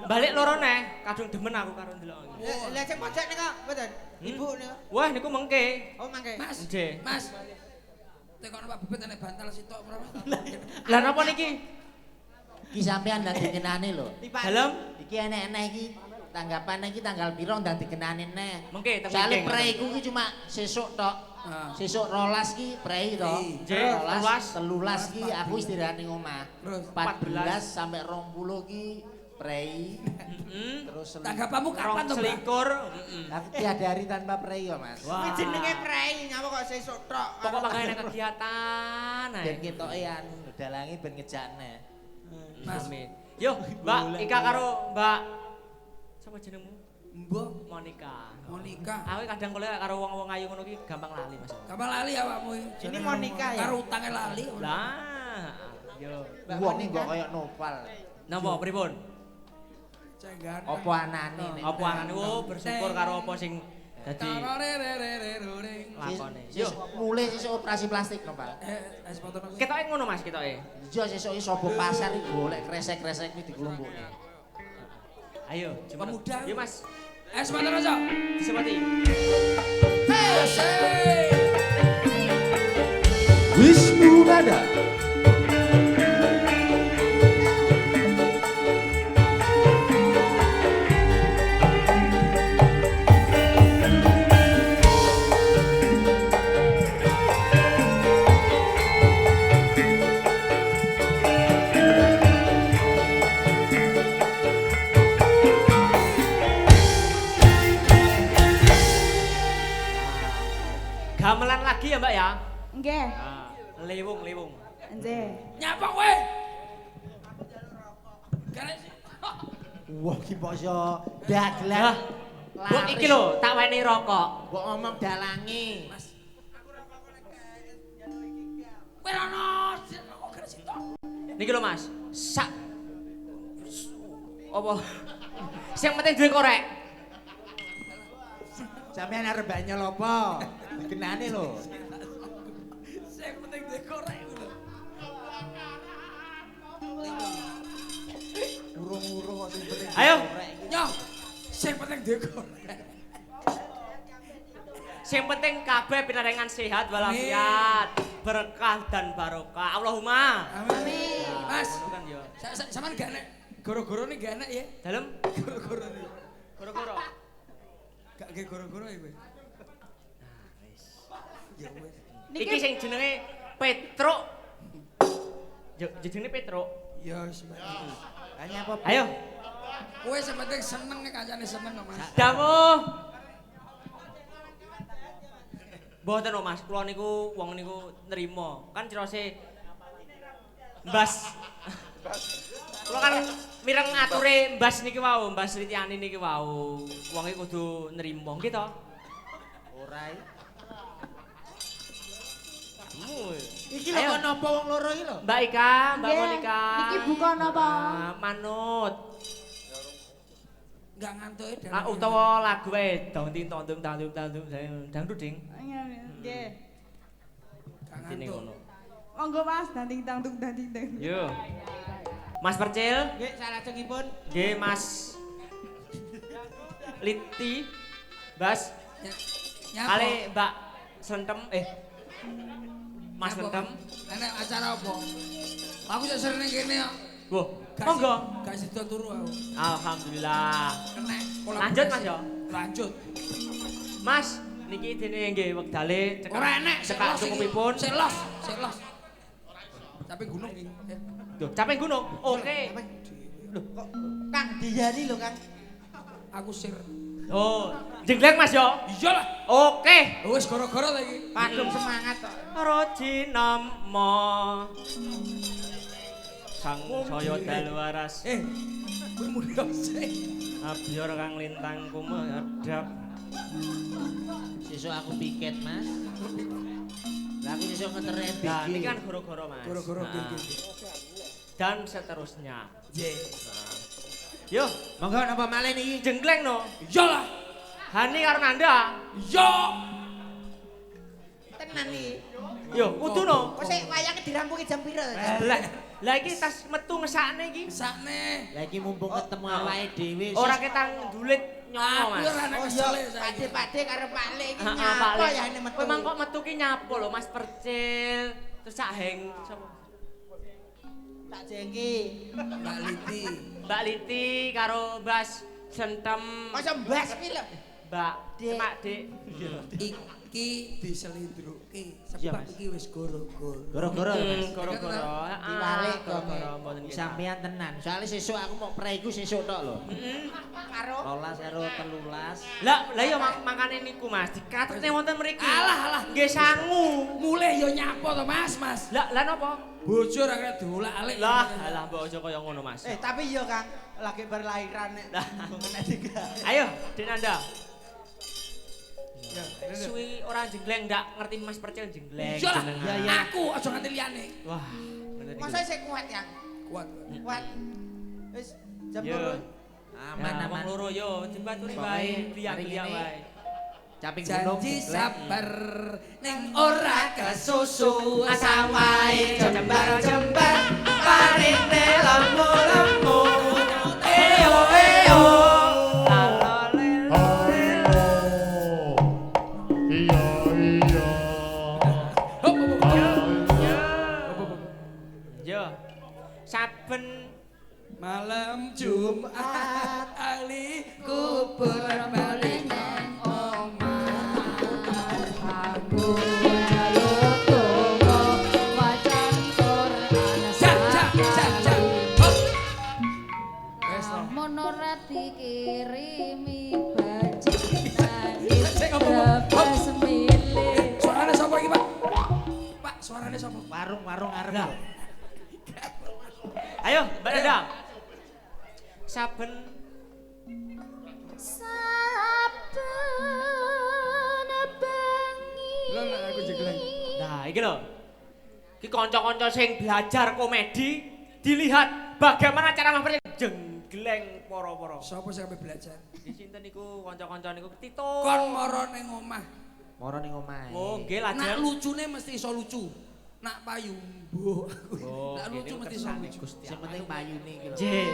Balik loro neh, kadung demen aku karo ndelok iki. Lah sing pojok nika mboten. Ibu nika. Wah, niku mengke. Oh mangke. Mas. Nggih. Mas. Tekono Pak Bebet enek bantal sitok ora? Lah napa niki? Iki sampean dadi kenane lho. Dalem Iki enek-enek iki tanggapan iki tanggal piro ndak dikenani neh. mengke teng Soale meeting. prei ku ki cuma sesuk tok. Sesuk 12 ki prei to. Nggih, 13 ki aku istirahat ning omah. Terus 14 sampai 20 ki prei. Terus tanggapanmu kapan to, Mbak? Selikur. Aku tiada hari tanpa prei ya, Mas. Wah. Kuwi jenenge prei, nyapa kok sesuk tok. Pokok makanya kegiatan ae. Ben ketoke anu dalange ben ngejakne. Mas. Amin. Yo, Mbak Ika karo Mbak sapa jenengmu? Mbok Monica. Aku kadang kalau karo wong-wong ayu ngono ki gampang lali Mas. Gampang lali awakmu iki. Ini Monica ya. Karo utange lali. Lah, yo. Wong kok koyo novel. Napa pripun? Cenggan. Apa anane nek? Apa anane bersyukur karo apa sing dadi lakone. Yo, Mulai sesuk operasi plastik no, Pak. Sepatu aku. ketoke ngono Mas, ketoke. Iya sesuk iso pasar iki golek kresek-kresek iki dikelumpukne. Ayo, Pemuda. Yo Mas, Sepatu aja. disepati. Wisnu Nada. Gamelan lagi ya Mbak ya? Nggih. Liwung. Nggih. Nyapa kowe? Karena Wah ki basa dagelan. Bu iki lho, tak weni rokok. Mbok ngomong dalange. kowe ono kok gara sitok. Niki lho Mas, sak apa? Sing penting duwe korek. Sampeyan arep banyak apa? Dikenane lho. Sing penting dekorek lho. Urung-urung kok sing penting. Ayo. Yo, sing penting dekorek. Sing penting kabeh pinarengan sehat walafiat, berkah dan barokah. Allahumma. Amin. Mas, Ngono kan yo. sampean gak enek goro-goro nih gak enek ya? Dalem Goro-goro nih. goro-goro. Gak kayak goro-goro ya kowe. Ya wes. Iki sing jenenge Petruk. Yo jenenge Petruk. Ya wis. Hanya apa? Ayo, Kowe sing penting seneng nek kancane seneng kok, Mas. dawuh. Mboten kok Mas, kula niku wong niku nrimo. Kan cirose Mbas. Kula kan mireng ature Mbas niki wau, Mbas Ritiani niki wau. Wong iki kudu nrimo nggih to? Ora iki. Iki Iki lho kok napa wong loro iki lho? Mbak Ika, Mbak Nggih. Monica. Iki buka napa? Manut. Enggak ngantuke Ah, utawa lagu wae dong ting tong tung tandung tandung dangdut ding. Nggih. Gak Dene ngantuk. ngono. Monggo Mas, danding tangtung danding tang. Yo. Mas Percil, Nggih, salajengipun. nggih Mas Liti, Bas, Nyapa? kali Mbak Sentem, Mas Nyapa? Sentem. Enek acara apa? Aku sik sering ning kene kok. Wah, Gak monggo. Gak sida turu aku. Alhamdulillah. Kenek Lanjut Mas yo. Lanjut. Mas, niki dene nggih wektale cekak. Ora enek cekak cukupipun. Sik los. Tapi gunung iki. Duh, capek gunung. Oke. Kang Diyani lho, Kang. Aku sir. Oh, jenggleng Mas yo. Iya lah. Oke. Wis gara-gara ta iki. Padung semangat kok. Roji namo sang saya dalu waras Kowe mundur sik. abyor kang lintang kumedhap Sesuk aku piket, Mas. Lah aku sesuk ngeteri MBG. nah ini kan goro-goro Mas Gara-gara Nah, iki. dan seterusnya Nggih. yo Monggo napa malih niki? jenggleng no Iya lah. Hani karo Nanda Iya. Tenan iki. yo kudu no Kok sik wayange dirampungi jam pira? lah iki tas metu ngesakne iki Sakne. Lah iki mumpung ketemu awake dhewe. ora ketang dulit nyono Aku Mas ora nek Oh kesel iya, saiki. Pakde karo Pak Le iki Pak nyapa Le. ya ini metu. Kowe mang kok metu ki nyapo lho Mas Percil terus Cak Heng sapa Tak jengki. Mbak Liti. Mbak Liti karo Bas Sentem Masa mbas iki lho. Mbak Dik. Mak Dik Iki diselindruke Iya, sebab Mas. iki wis goro-goro. Goro-goro lho, Mas. goro-goro Diwalik kok. goro-goro mboten kita. Sampeyan tenan. Soale sesuk aku mau praiku sesuk tok lho. Karo 12 karo 13. Lah ya makane niku Mas dikatutne wonten mriki Alah. nggih sangu Mulih yo nyapa to Mas, Mas. lah napa Bojo ora kena diolak-alik. lah alah mbok aja kaya ngono Mas tapi iya Kang, lagi berlahiran nek. Kena tiga. ayo Dik Nanda suwi orang jenggleng ndak ngerti Mas Percil jenggleng Iya lah. jenengan. Aku aja nganti liyane. Wah bener iki. Masa sik kuat yang? Kuat. Kuat. Wis jam Yo. loro. Aman Ya, wong aman. loro yo jembaturi Pokoknya wae hari liya-liya ini wae Caping gunung. Janji sabar ning ora kesusu asa wae jembar-jembar parine lemu-lemu eo eo yo saben malam Jumat ali kubur balik nang omah. Jak. Hop. Wes to. Monorati kirimi bajikan Cek ngomong. Hop. Brebes milih Suarane sapa iki, Pak? Pak, suarane sapa? Warung arep. Lah. Ayo, Mbak Nanda. Saben bengi Lho nek aku jegleng. nah iki lho. Iki kanca-kanca sing belajar komedi dilihat bagaimana cara Mas jenggleng para-para. Sapa sing sampe belajar? Di sinten niku kanca-kanca niku Tito. Kon moro ning omah. Moro ning omahe. Oh, nggih Nak lajeng. lucune mesti iso lucu. Nak payu mbuh. Oh, Nak lucu ini mesti iso kersane lucu. Gusti Sing penting payune iki lho. Nggih.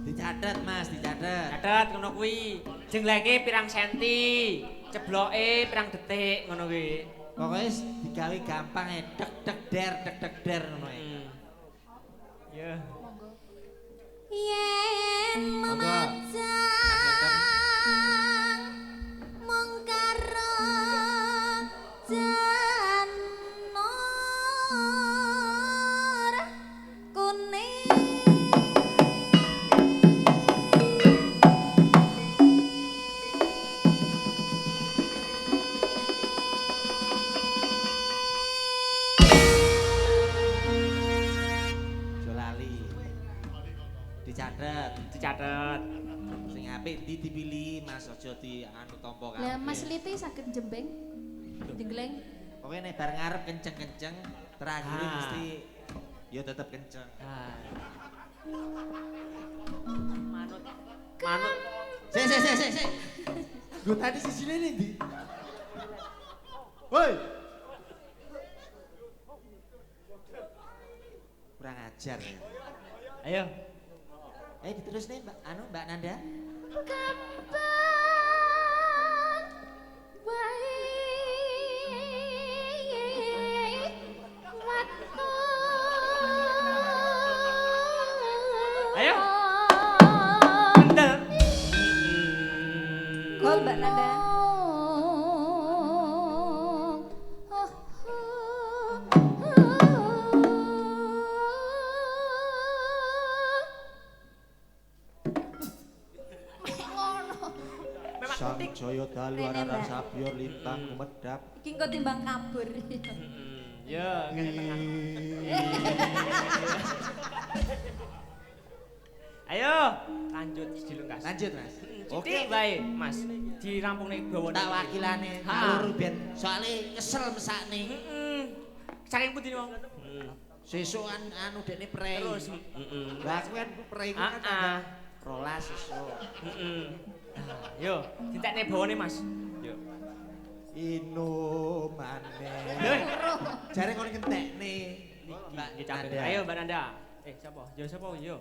Dicatet Mas, dicatet. Catet ngono kuwi. Jenglenge pirang senti, cebloke pirang detik ngono kuwi. Pokoknya digawe gampang ya, dek der ngono ya. Ya. yen memajang mengkaro janor kuning Jolali. Dicatet. Dicatet. Sing apik ndi dipilih Mas aja di anu tampa kabeh. lah Mas Liti saged jembeng digleng Pokoknya nek bar ngarep kenceng-kenceng, terakhir Ah. mesti ya tetep kenceng. Ah. Manut. Manut. Sik. Gue tadi sisine nih ndi? Woi. Kurang ajar ya. Ayo. Diterus nih Mbak Nanda. kapan wae waktu Mbak Nanda. Sang Jaya dalu Rene, araran Mbak. sabyur lintang kumedhap. Iki engko timbang kabur. Ya, kene tengah. Ayo, lanjut dilungkas. Lanjut, Mas. Oke, baik, Mas. Dirampung nih bawa Tak wakilane Ha. alur ben soalnya kesel mesakne. Saking putih wong. Sesuk anu dekne prei. Terus. Lah aku kan prei ku kan Ah. rolas sesuk. Yo, ditekne bawane, Mas. Yo. Ino maneh. Lho, Jare kono ngentekne. Mbak, nggih capek. Nanda. Ayo, Mbak Nanda. Siapa? Yo siapa? Yo.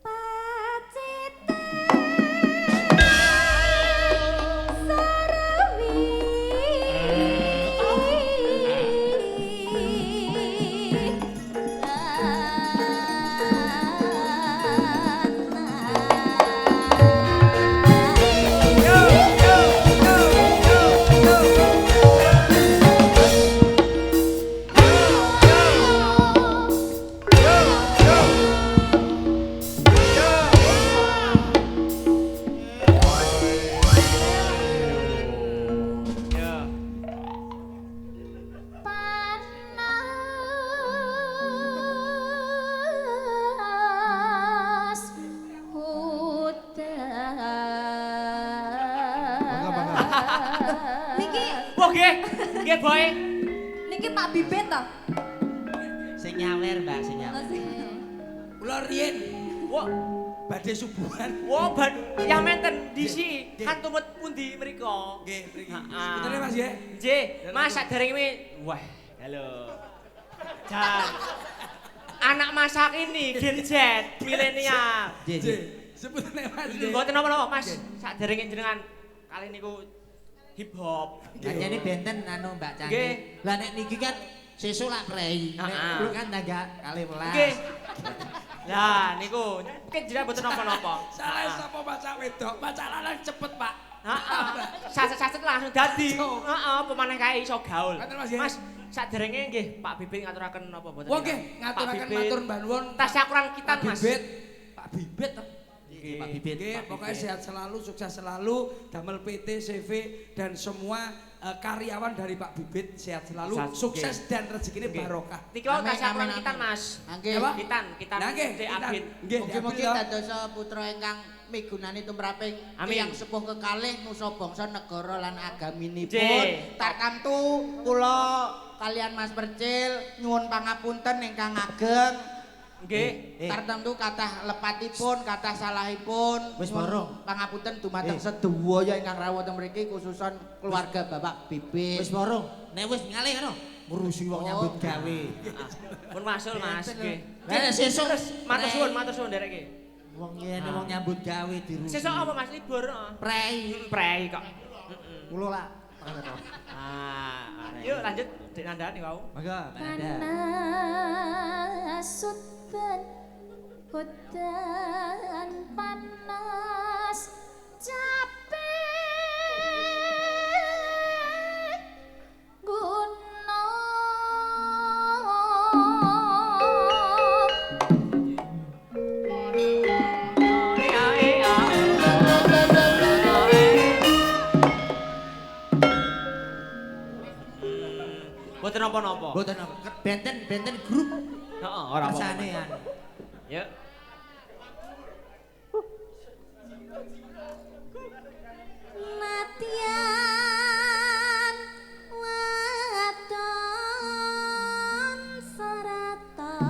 Pacita Sarawi Yo. panas hutan. Niki, Wah, nggih. Nggih, Boy. niki Pak Bibit toh? Sing nyawer, Mbak, sing nyawer. Kula riyen Wah, badhe subuhan. wah yang menten disi kan tumut pundi mriko. Nggih, mriki. Heeh. Sebenarnya Mas ya. Nggih, Mas sadereng iki wah, halo. Jan. Anak masak ini Gen Z, milenial. Nggih, nggih. Sebutane Mas. nggih. Mboten napa-napa, Mas. Saderenge jenengan kali niku hip hop. Anjane benten anu Mbak Cani. Nggih. Lah nek niki kan sesuk lak prei. Nek Heeh. kulo kan tangga kali welas. Nggih. Lah niku mungkin jenengan mboten napa-napa. Salah sapa maca wedok, maca lanang cepet, Pak. Heeh. Saset-saset langsung dadi. Heeh, pemaneh kae iso gaul. Ngoten, Mas, ya? Mas, saderenge nggih Pak Bibit ngaturaken napa mboten? Wong nggih, ngaturaken matur mbah nuwun. Tasyakuran kita, Pak Mas. Bibit. Pak Bibit toh. Nggih, Pak Bibit. Oke, Pak pokoknya Bibit. sehat selalu, sukses selalu, damel PT, CV, dan semua karyawan dari Pak Bibit sehat selalu, sukses dan rezekinya Nggih. barokah. Niki wae Amin, tasyakuran amin, kita, amin. Mas. Nggih. Apa? Kitan Nah, nggih, Dek kitan. Abid. Nggih, Mugi-mugi Abid, toh. dadosa putra ingkang migunani tumraping Amin. tiyang sepuh kekalih nusa bangsa negara lan agaminipun. Nggih. Tartamtu kula kalian Mas Percil nyuwun pangapunten ingkang ageng. Nggih. Tartamtu kathah lepatipun, kathah salahipun. Wis borong. Pangapunten dumateng sedaya ingkang rawuh teng mriki khususan keluarga Bapak Bibit. Wis borong. Nek wis ngalih ngono, ngurusi wong nyambut gawe. Pun masul, Mas. Nggih. Lah nek sesuk Matur suwun derek iki. Wong ngene wong nyambut gawe dirusi. Sesuk apa Mas libur? prei. Prei kok. Kulo lah. Yuk lanjut Dek Nanda nih wau. Mangga, Mbak Nanda. Panas hutan panas capek Boten napa-napa. Mboten apa. Benten grup Heeh, ora apa-apa. kersane anu. Yuk. Matian waton seratan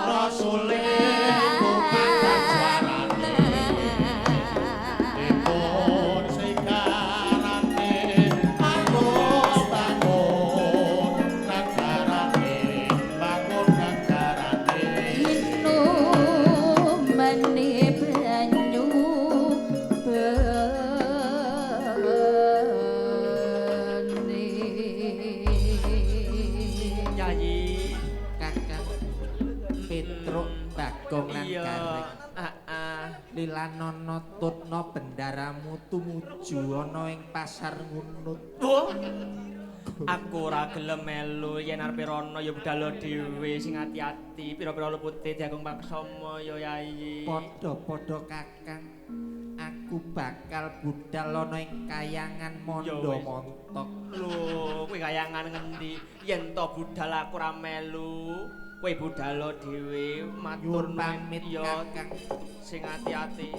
Rasulullah bukan Pun sekarane bangun nagarane bangun nagarane Inumane banyu beni Nyanyi. Kakang Petruk Bagong lan Iya. Karek. Lilanono tutno bendaramu tumuju ana ing pasar ngunut. Oh. Aku ora gelem melu yen arep rono ya budal dhewe sing ati-ati. Pira-pira lupute Diagung Paksama ya Yayi. Padha-padha Kakang. Aku bakal budal ana ing kayangan Mondo Montok. Lho, kowe kayangan ngendi? Yen to budal aku ora melu, kowe budal dhewe matur Nyuwun pamit ya Kakang. sing ati-ati.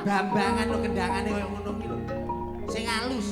Bambangan lo kendangane koyo ngono ki lho. Sing halus.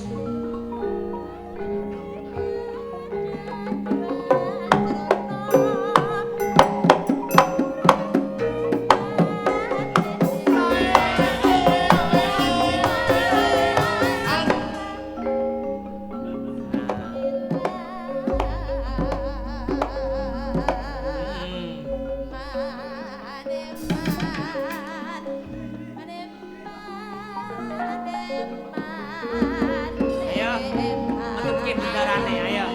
Ayo, menuki bendarane ayo.